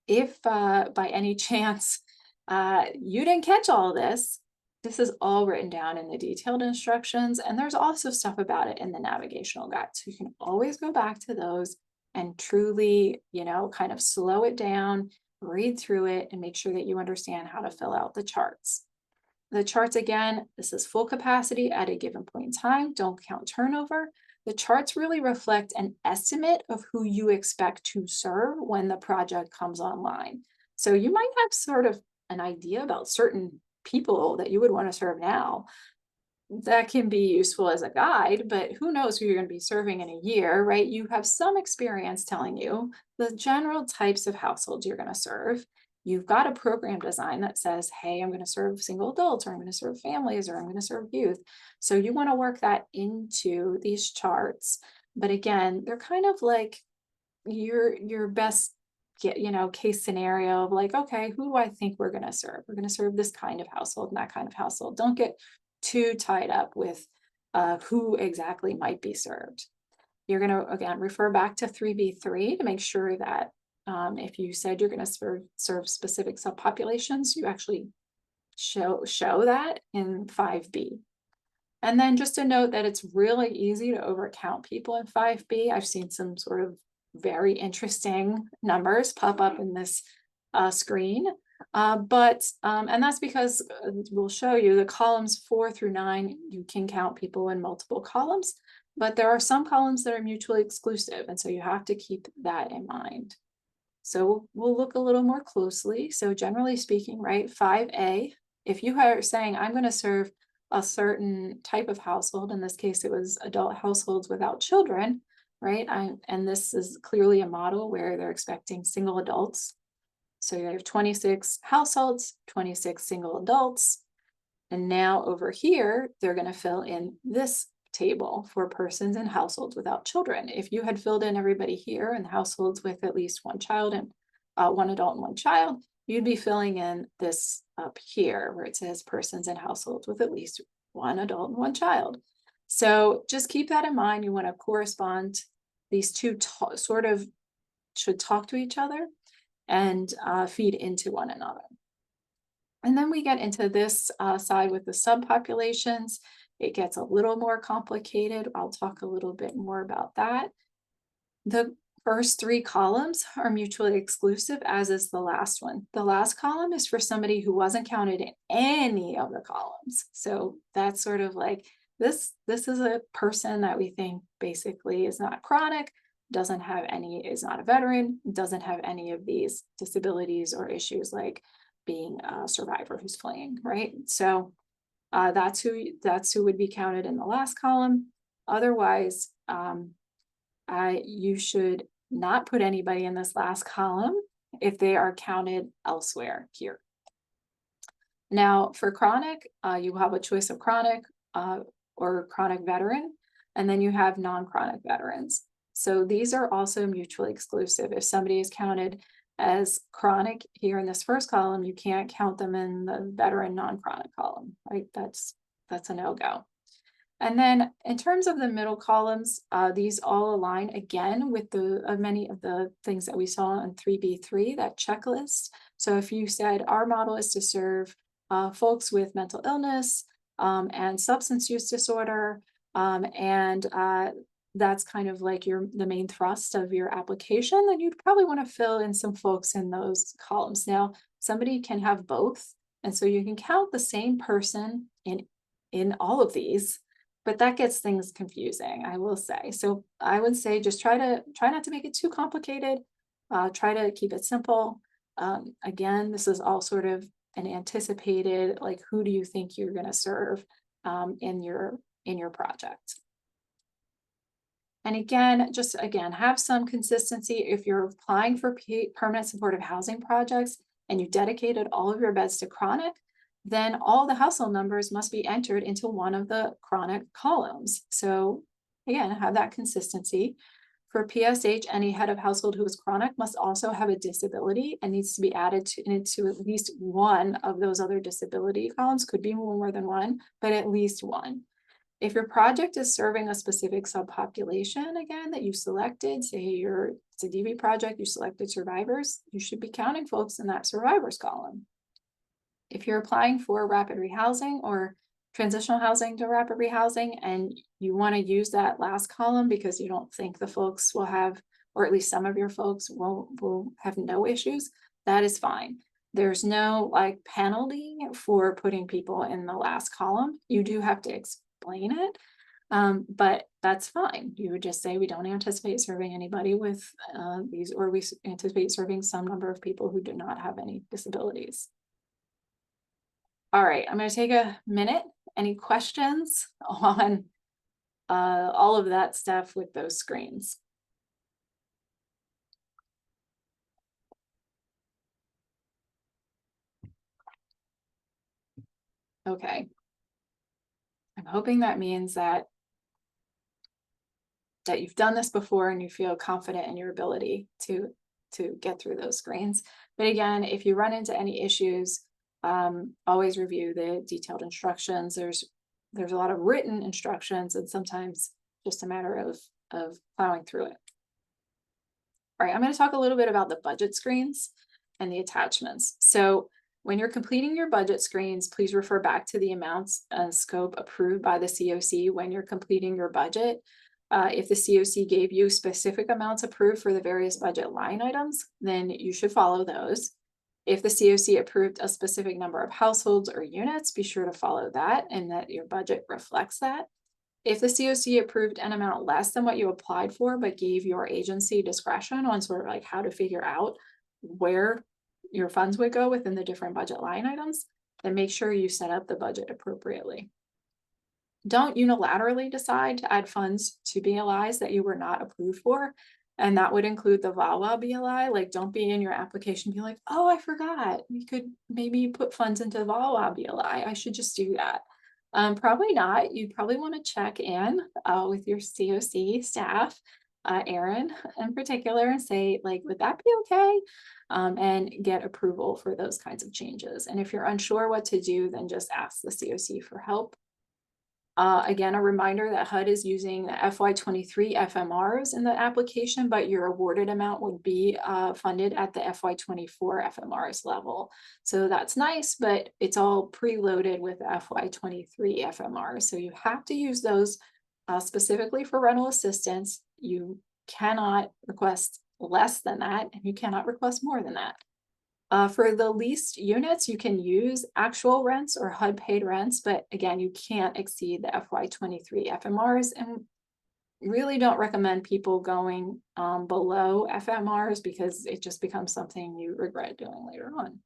if by any chance you didn't catch all this, this is all written down in the detailed instructions, and there's also stuff about it in the navigational guide. So you can always go back to those and truly, kind of slow it down, read through it, and make sure that you understand how to fill out the charts. The charts, again, this is full capacity at a given point in time. Don't count turnover. The charts really reflect an estimate of who you expect to serve when the project comes online. So you might have sort of an idea about certain people that you would want to serve now. That can be useful as a guide, but who knows who you're going to be serving in a year, right? You have some experience telling you the general types of households you're going to serve. You've got a program design that says, hey, I'm going to serve single adults, or I'm going to serve families, or I'm going to serve youth. So you want to work that into these charts. But again, they're kind of like your best case scenario of like, okay, who do I think we're going to serve? We're going to serve this kind of household and that kind of household. Don't get too tied up with who exactly might be served. You're going to, again, refer back to 3B3 to make sure that if you said you're going to serve specific subpopulations, you actually show that in 5B. And then just a note that it's really easy to overcount people in 5B. I've seen some sort of very interesting numbers pop up in this screen. And that's because we'll show you the columns 4 through 9, you can count people in multiple columns, but there are some columns that are mutually exclusive. And so you have to keep that in mind. So we'll look a little more closely. So generally speaking, right, 5A, if you are saying I'm going to serve a certain type of household, in this case, it was adult households without children, right? And this is clearly a model where they're expecting single adults. So you have 26 households, 26 single adults. And now over here, they're going to fill in this table for persons and households without children. If you had filled in everybody here and households with at least one child and one adult and one child, you'd be filling in this up here where it says persons and households with at least one adult and one child. So just keep that in mind. You want to correspond. These two sort of should talk to each other and feed into one another. And then we get into this side with the subpopulations. It gets a little more complicated. I'll talk a little bit more about that. The first 3 columns are mutually exclusive, as is the last one. The last column is for somebody who wasn't counted in any of the columns. So that's sort of like this is a person that we think basically is not chronic, doesn't have any, is not a veteran, doesn't have any of these disabilities or issues like being a survivor who's fleeing, right? So that's who would be counted in the last column. Otherwise, you should not put anybody in this last column if they are counted elsewhere here. Now, for chronic, you have a choice of chronic or chronic veteran, and then you have non-chronic veterans. So these are also mutually exclusive. If somebody is counted as chronic here in this first column, you can't count them in the veteran non-chronic column, right? That's a no-go. And then in terms of the middle columns, these all align again with the many of the things that we saw in 3B3, that checklist. So if you said our model is to serve folks with mental illness and substance use disorder, and that's kind of like the main thrust of your application, then you'd probably want to fill in some folks in those columns. Now, somebody can have both, and so you can count the same person in all of these, but that gets things confusing, I will say. So I would say just try not to make it too complicated. Try to keep it simple. Again, this is all sort of an anticipated, like, who do you think you're going to serve in your project? And again, have some consistency. If you're applying for permanent supportive housing projects and you dedicated all of your beds to chronic, then all the household numbers must be entered into one of the chronic columns. So again, have that consistency. For PSH, any head of household who is chronic must also have a disability and needs to be added into at least one of those other disability columns. Could be more than one, but at least one. If your project is serving a specific subpopulation, again, that you selected, say it's a DV project, you selected survivors, you should be counting folks in that survivors column. If you're applying for rapid rehousing or transitional housing to rapid rehousing, and you want to use that last column because you don't think the folks will have, or at least some of your folks will have no issues, that is fine. There's no like penalty for putting people in the last column. You do have to explain it, but that's fine. You would just say we don't anticipate serving anybody with these, or we anticipate serving some number of people who do not have any disabilities. All right, I'm going to take a minute. Any questions on all of that stuff with those screens? Okay. I'm hoping that means that you've done this before and you feel confident in your ability to get through those screens. But again, if you run into any issues, always review the detailed instructions. There's a lot of written instructions, and sometimes just a matter of plowing through it. All right, I'm going to talk a little bit about the budget screens and the attachments. So when you're completing your budget screens, please refer back to the amounts and scope approved by the COC when you're completing your budget. If the COC gave you specific amounts approved for the various budget line items, then you should follow those. If the COC approved a specific number of households or units, be sure to follow that and that your budget reflects that. If the COC approved an amount less than what you applied for, but gave your agency discretion on sort of like how to figure out where your funds would go within the different budget line items, then make sure you set up the budget appropriately. Don't unilaterally decide to add funds to BLIs that you were not approved for. And that would include the VAWA BLI. Like, don't be in your application be like, oh, I forgot. We could maybe put funds into VAWA BLI. I should just do that. Probably not. You probably want to check in with your COC staff, Erin in particular, and say, like, would that be okay? And get approval for those kinds of changes. And if you're unsure what to do, then just ask the COC for help. Again, a reminder that HUD is using the FY23 FMRs in the application, but your awarded amount would be funded at the FY24 FMRs level. So that's nice, but it's all preloaded with FY23 FMRs. So you have to use those specifically for rental assistance. You cannot request less than that, and you cannot request more than that. For the leased units, you can use actual rents or HUD paid rents, but again, you can't exceed the FY23 FMRs. And really don't recommend people going below FMRs because it just becomes something you regret doing later on.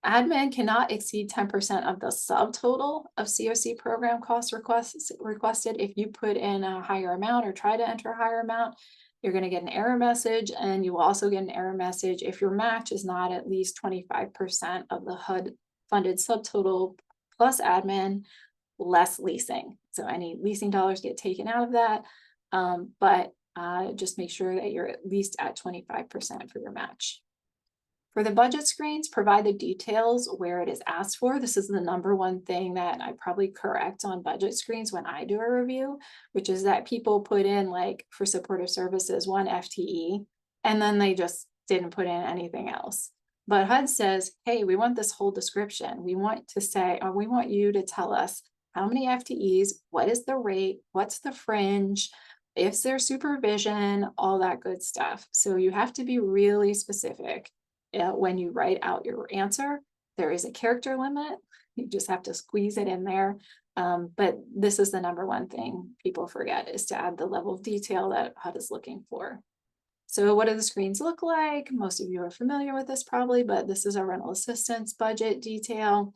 Admin cannot exceed 10% of the subtotal of COC program costs requested. If you put in a higher amount or try to enter a higher amount, you're going to get an error message, and you will also get an error message if your match is not at least 25% of the HUD funded subtotal plus admin less leasing. So any leasing dollars get taken out of that. But just make sure that you're at least at 25% for your match. For the budget screens, provide the details where it is asked for. This is the number one thing that I probably correct on budget screens when I do a review, which is that people put in, like, for supportive services, 1 FTE, and then they just didn't put in anything else. But HUD says, hey, we want this whole description. We want to say, or we want you to tell us how many FTEs, what is the rate, what's the fringe, if there's supervision, all that good stuff. So you have to be really specific. When you write out your answer. There is a character limit. You just have to squeeze it in there. But this is the number one thing people forget, is to add the level of detail that HUD is looking for. So what do the screens look like? Most of you are familiar with this probably, but this is our rental assistance budget detail.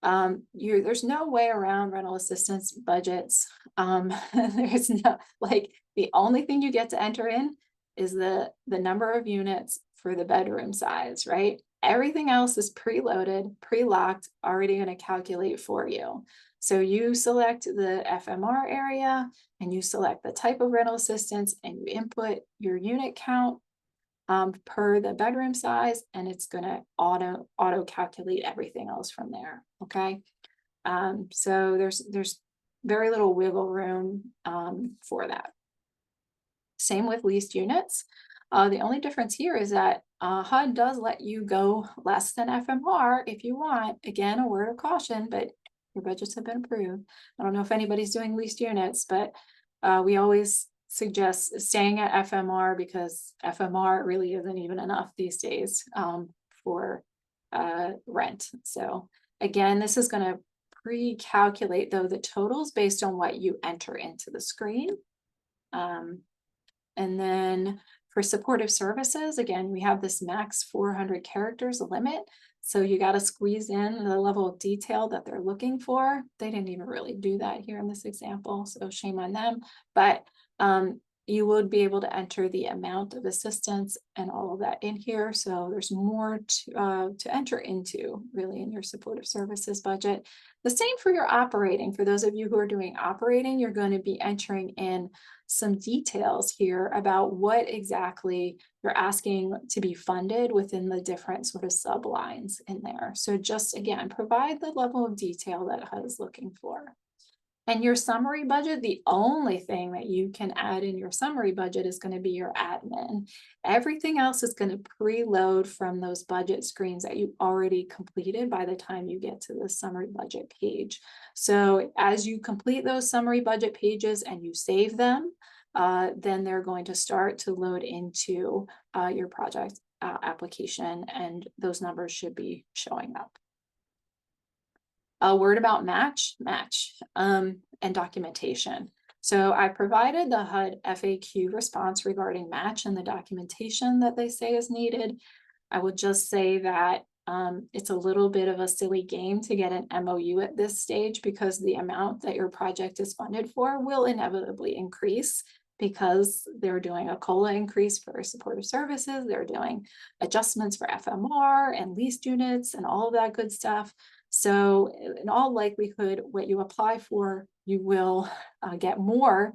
There's no way around rental assistance budgets. There's no, like, the only thing you get to enter in is the number of units for the bedroom size, right? Everything else is preloaded, pre-locked, already going to calculate for you. So you select the FMR area and you select the type of rental assistance and you input your unit count per the bedroom size, and it's going to auto calculate everything else from there. Okay. So there's very little wiggle room for that. Same with leased units. The only difference here is that HUD does let you go less than FMR if you want. Again, a word of caution, but your budgets have been approved. I don't know if anybody's doing leased units, but we always suggest staying at FMR because FMR really isn't even enough these days for rent. So again, this is going to pre-calculate, though, the totals based on what you enter into the screen. And then for supportive services, again, we have this max 400 characters limit. So you got to squeeze in the level of detail that they're looking for. They didn't even really do that here in this example, so shame on them. But you would be able to enter the amount of assistance and all of that in here. So there's more to enter into really in your supportive services budget. The same for your operating. For those of you who are doing operating, you're going to be entering in some details here about what exactly you're asking to be funded within the different sort of sublines in there. So just, again, provide the level of detail that HUD is looking for. And your summary budget, the only thing that you can add in your summary budget is going to be your admin. Everything else is going to preload from those budget screens that you already completed by the time you get to the summary budget page. So as you complete those summary budget pages and you save them, then they're going to start to load into your project application, and those numbers should be showing up. A word about match, and documentation. So I provided the HUD FAQ response regarding match and the documentation that they say is needed. I would just say that it's a little bit of a silly game to get an MOU at this stage, because the amount that your project is funded for will inevitably increase, because they're doing a COLA increase for supportive services, they're doing adjustments for FMR and leased units and all of that good stuff. So in all likelihood, what you apply for, you will get more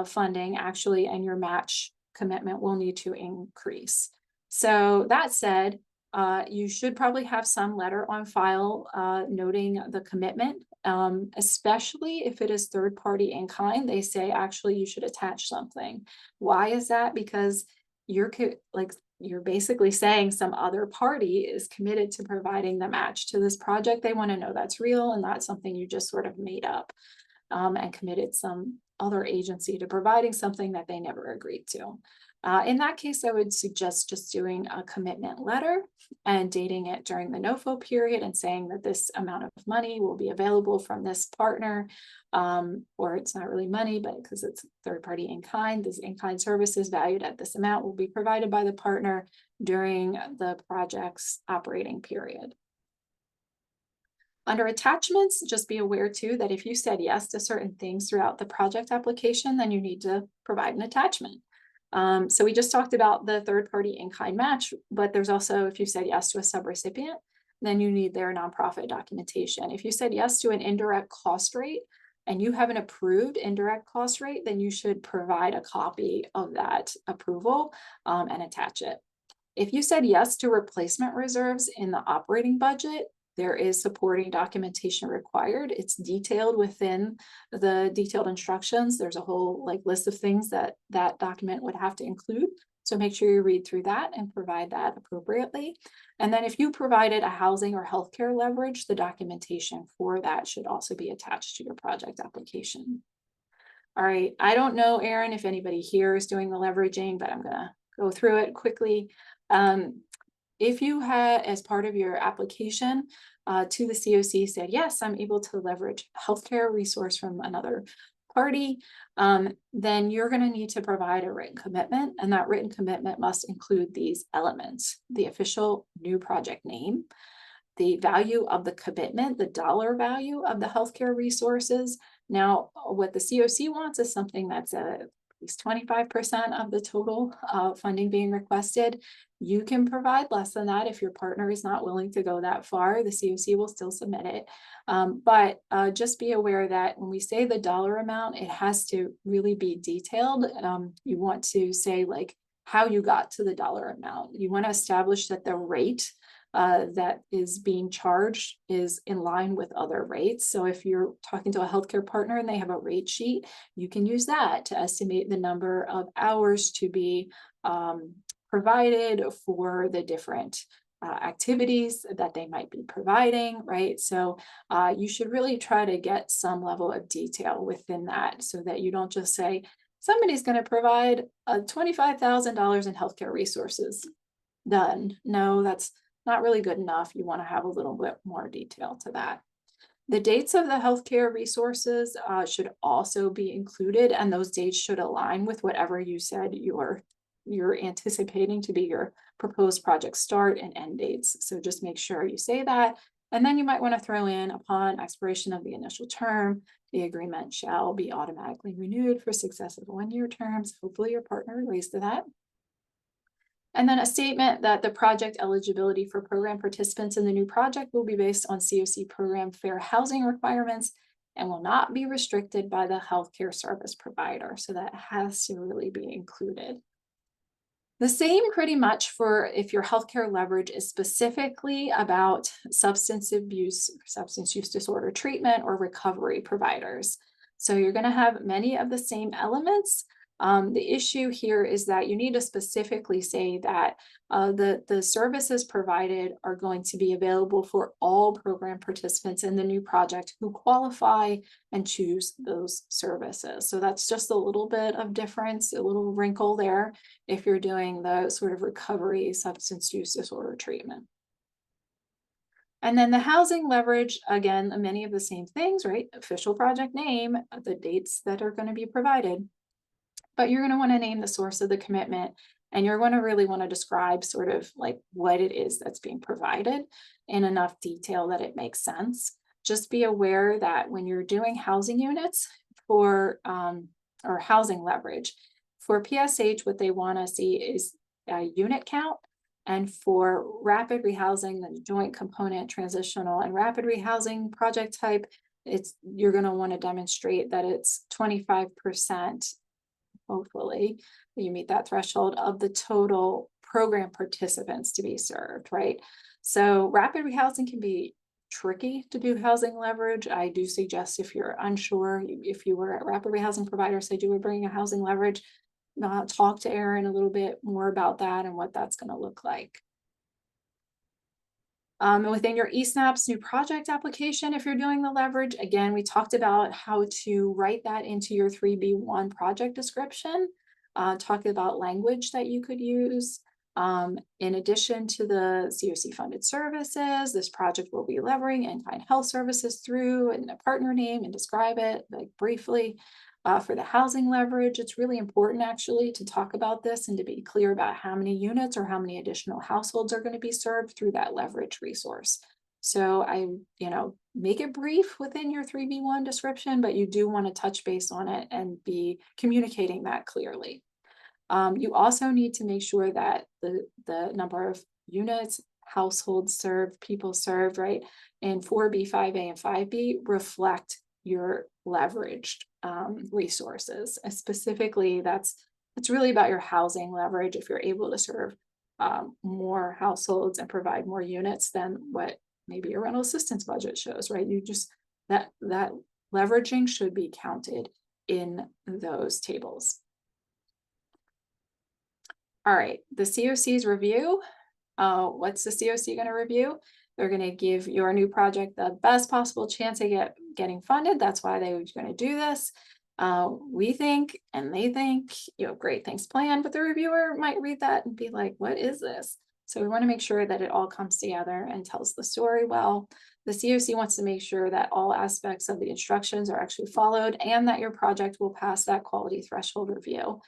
funding actually, and your match commitment will need to increase. So that said, you should probably have some letter on file noting the commitment, especially if it is third party in kind. They say actually you should attach something. Why is that? Because you're basically saying some other party is committed to providing the match to this project. They want to know that's real and not something you just sort of made up and committed some other agency to providing something that they never agreed to. In that case, I would suggest just doing a commitment letter and dating it during the NOFO period and saying that this amount of money will be available from this partner, or it's not really money, but because it's third party in kind, this in kind services valued at this amount will be provided by the partner during the project's operating period. Under attachments, just be aware too that if you said yes to certain things throughout the project application, then you need to provide an attachment. So we just talked about the third party in-kind match, but there's also, if you said yes to a subrecipient, then you need their nonprofit documentation. If you said yes to an indirect cost rate and you have an approved indirect cost rate, then you should provide a copy of that approval and attach it. If you said yes to replacement reserves in the operating budget, there is supporting documentation required. It's detailed within the detailed instructions. There's a whole list of things that that document would have to include. So make sure you read through that and provide that appropriately. And then if you provided a housing or healthcare leverage, the documentation for that should also be attached to your project application. All right, I don't know, Erin, if anybody here is doing the leveraging, but I'm gonna go through it quickly. If you had, as part of your application to the COC, said, yes, I'm able to leverage healthcare resource from another party, then you're going to need to provide a written commitment, and that written commitment must include these elements: the official new project name, the value of the commitment, the dollar value of the healthcare resources. Now, what the COC wants is something that's at least 25% of the total funding being requested. You can provide less than that if your partner is not willing to go that far. The COC will still submit it. But just be aware that when we say the dollar amount, it has to really be detailed. You want to say how you got to the dollar amount. You want to establish that the rate that is being charged is in line with other rates. So if you're talking to a healthcare partner and they have a rate sheet, you can use that to estimate the number of hours to be provided for the different activities that they might be providing, right? So you should really try to get some level of detail within that so that you don't just say, somebody's going to provide $25,000 in healthcare resources. Done. No, that's not really good enough. You want to have a little bit more detail to that. The dates of the healthcare resources should also be included, and those dates should align with whatever you said you're anticipating to be your proposed project start and end dates. So just make sure you say that. And then you might want to throw in, upon expiration of the initial term, the agreement shall be automatically renewed for successive one-year terms. Hopefully your partner agrees to that. And then a statement that the project eligibility for program participants in the new project will be based on COC program fair housing requirements and will not be restricted by the healthcare service provider. So that has to really be included. The same pretty much for if your healthcare leverage is specifically about substance abuse, substance use disorder treatment, or recovery providers. So you're going to have many of the same elements. The issue here is that you need to specifically say that the services provided are going to be available for all program participants in the new project who qualify and choose those services. So that's just a little bit of difference, a little wrinkle there if you're doing the sort of recovery substance use disorder treatment. And then the housing leverage, again, many of the same things, right? Official project name, the dates that are going to be provided. But you're going to want to name the source of the commitment, and you're going to really want to describe sort of what it is that's being provided in enough detail that it makes sense. Just be aware that when you're doing housing units for or housing leverage for PSH, what they want to see is a unit count. And for rapid rehousing, the joint component, transitional, and rapid rehousing project type, you're going to want to demonstrate that it's 25%. Hopefully you meet that threshold of the total program participants to be served, right? So rapid rehousing can be tricky to do housing leverage. I do suggest if you're unsure, if you were at rapid rehousing provider, said you were bringing a housing leverage, talk to Erin a little bit more about that and what that's going to look like. And within your eSNAP's new project application, if you're doing the leverage, again, we talked about how to write that into your 3B1 project description. talking about language that you could use. In addition to the COC funded services, this project will be leveraging in-kind health services through and a partner name and describe it like briefly. For the housing leverage, it's really important actually to talk about this and to be clear about how many units or how many additional households are going to be served through that leverage resource. So make it brief within your 3B1 description, but you do want to touch base on it and be communicating that clearly. You also need to make sure that the number of units, households served, people served, right, in 4B, 5A, and 5B reflect your leveraged resources. And specifically, it's really about your housing leverage. If you're able to serve more households and provide more units than what maybe your rental assistance budget shows, right? You just that leveraging should be counted in those tables. All right, the COC's review. What's the COC going to review? They're going to give your new project the best possible chance of getting funded. That's why they're going to do this. We think, and they think, great, thanks planned, but the reviewer might read that and be like, what is this? So we want to make sure that it all comes together and tells the story well. The COC wants to make sure that all aspects of the instructions are actually followed and that your project will pass that quality threshold review.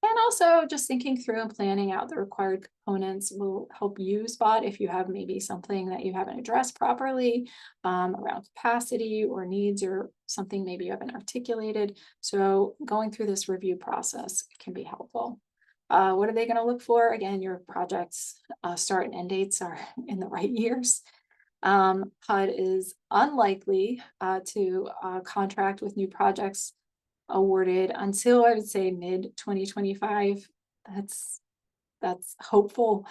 And also just thinking through and planning out the required components will help you spot if you have maybe something that you haven't addressed properly around capacity or needs or something maybe you haven't articulated. So going through this review process can be helpful. What are they going to look for? Again, your project's start and end dates are in the right years. HUD is unlikely to contract with new projects awarded until I would say mid 2025. That's hopeful.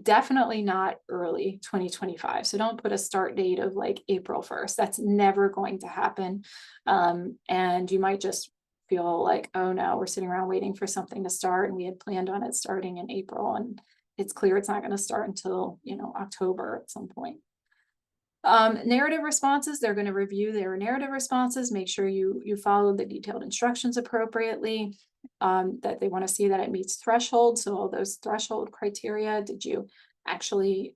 Definitely not early 2025. So don't put a start date of like April 1st. That's never going to happen. And you might just feel like, oh no, we're sitting around waiting for something to start and we had planned on it starting in April and it's clear it's not going to start until, October at some point. Narrative responses, they're going to review their narrative responses, make sure you follow the detailed instructions appropriately, that they want to see that it meets threshold. So all those threshold criteria, did you actually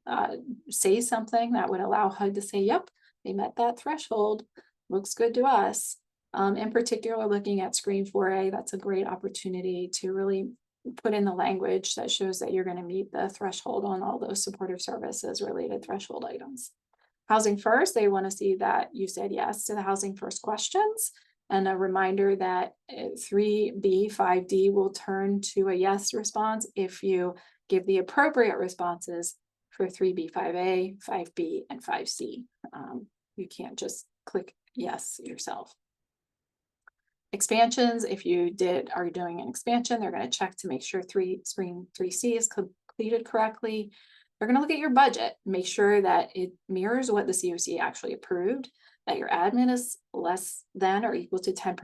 say something that would allow HUD to say, yep, they met that threshold, looks good to us. In particular, looking at Screen 4A, that's a great opportunity to really put in the language that shows that you're going to meet the threshold on all those supportive services related threshold items. Housing First, they want to see that you said yes to the Housing First questions, and a reminder that 3B, 5D will turn to a yes response if you give the appropriate responses for 3B, 5A, 5B, and 5C. You can't just click yes yourself. Expansions, if you are doing an expansion, they're going to check to make sure Screen 3C is completed correctly. They're going to look at your budget, make sure that it mirrors what the COC actually approved, that your admin is less than or equal to 10%,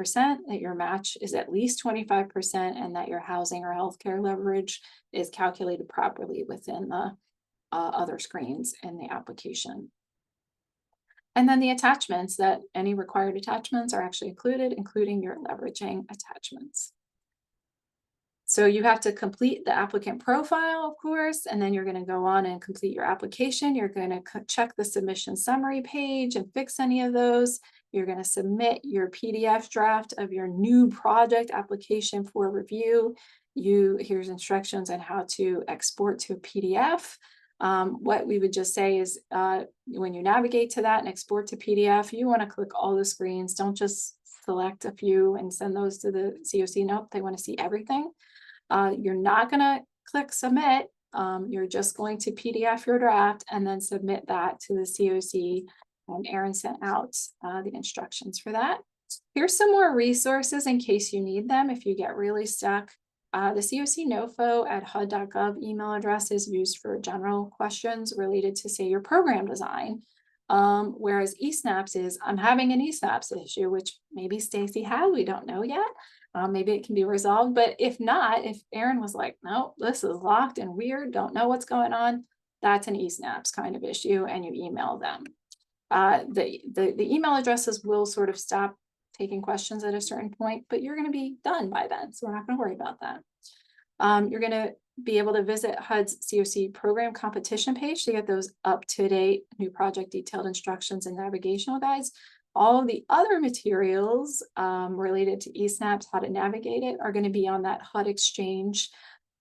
that your match is at least 25%, and that your housing or healthcare leverage is calculated properly within the other screens in the application. And then the attachments, that any required attachments are actually included, including your leveraging attachments. So you have to complete the applicant profile, of course, and then you're going to go on and complete your application. You're going to check the submission summary page and fix any of those. You're going to submit your PDF draft of your new project application for review. Here's instructions on how to export to a PDF. What we would just say is when you navigate to that and export to PDF, you want to click all the screens. Don't just select a few and send those to the COC. Nope, they want to see everything. You're not going to click submit. You're just going to PDF your draft and then submit that to the COC. And Erin sent out the instructions for that. Here's some more resources in case you need them if you get really stuck. The COC NOFO at HUD.gov email address is used for general questions related to, say, your program design. Whereas eSnaps is, I'm having an eSnaps issue, which maybe Stacy had, we don't know yet. Maybe it can be resolved, but if not, if Erin was like, no, this is locked and weird, don't know what's going on, that's an eSnaps kind of issue, and you email them. The email addresses will sort of stop taking questions at a certain point, but you're gonna be done by then, so we're not gonna worry about that. You're gonna be able to visit HUD's COC program competition page to get those up-to-date new project detailed instructions and navigational guides. All of the other materials related to eSnaps, how to navigate it, are gonna be on that HUD Exchange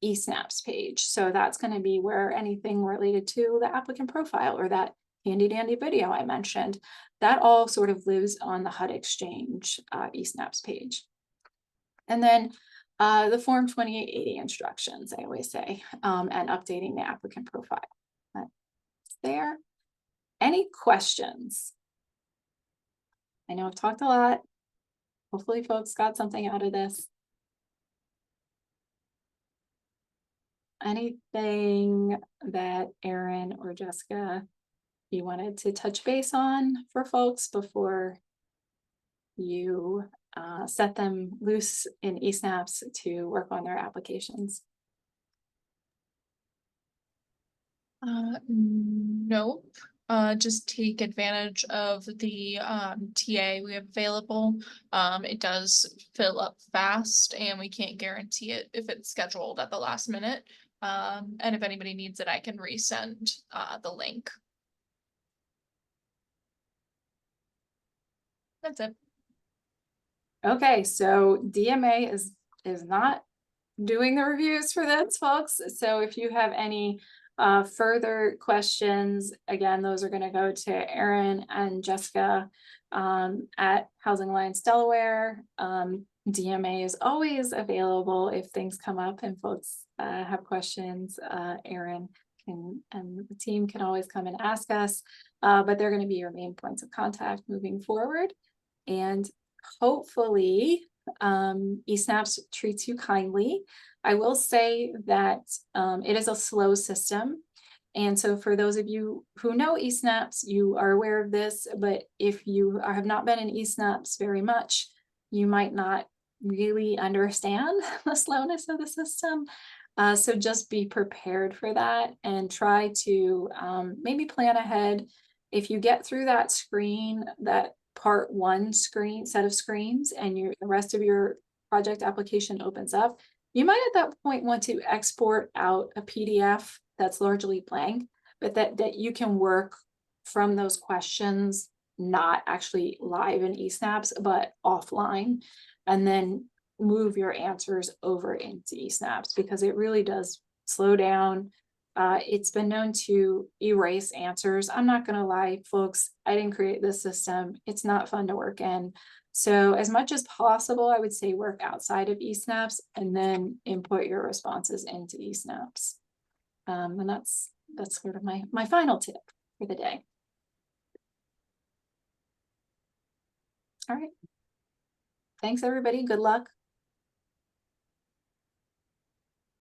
eSnaps page. So that's gonna be where anything related to the applicant profile or that handy dandy video I mentioned, that all sort of lives on the HUD Exchange eSnaps page. And then the Form 2880 instructions, I always say, and updating the applicant profile. That's there. Any questions? I know I've talked a lot. Hopefully folks got something out of this. Anything that Erin or Jessica, you wanted to touch base on for folks before you set them loose in eSnaps to work on their applications? Nope. Just take advantage of the TA we have available. It does fill up fast and we can't guarantee it if it's scheduled at the last minute. And if anybody needs it, I can resend the link. That's it. Okay, so DMA is not doing the reviews for this, folks. So if you have any further questions, again, those are going to go to Erin and Jessica at Housing Alliance Delaware. DMA is always available if things come up and folks have questions. Erin and the team can always come and ask us, but they're going to be your main points of contact moving forward. And hopefully eSnaps treats you kindly. I will say that it is a slow system. And so for those of you who know eSnaps, you are aware of this, but if you have not been in eSnaps very much, you might not really understand the slowness of the system. So just be prepared for that and try to maybe plan ahead. If you get through that screen, that part one screen set of screens, and the rest of your project application opens up, you might at that point want to export out a PDF that's largely blank, but that you can work from those questions, not actually live in eSnaps, but offline, and then move your answers over into eSnaps, because it really does slow down. It's been known to erase answers. I'm not going to lie, folks, I didn't create this system. It's not fun to work in. So as much as possible, I would say work outside of eSnaps and then input your responses into eSnaps. And that's sort of my final tip for the day. All right. Thanks, everybody. Good luck.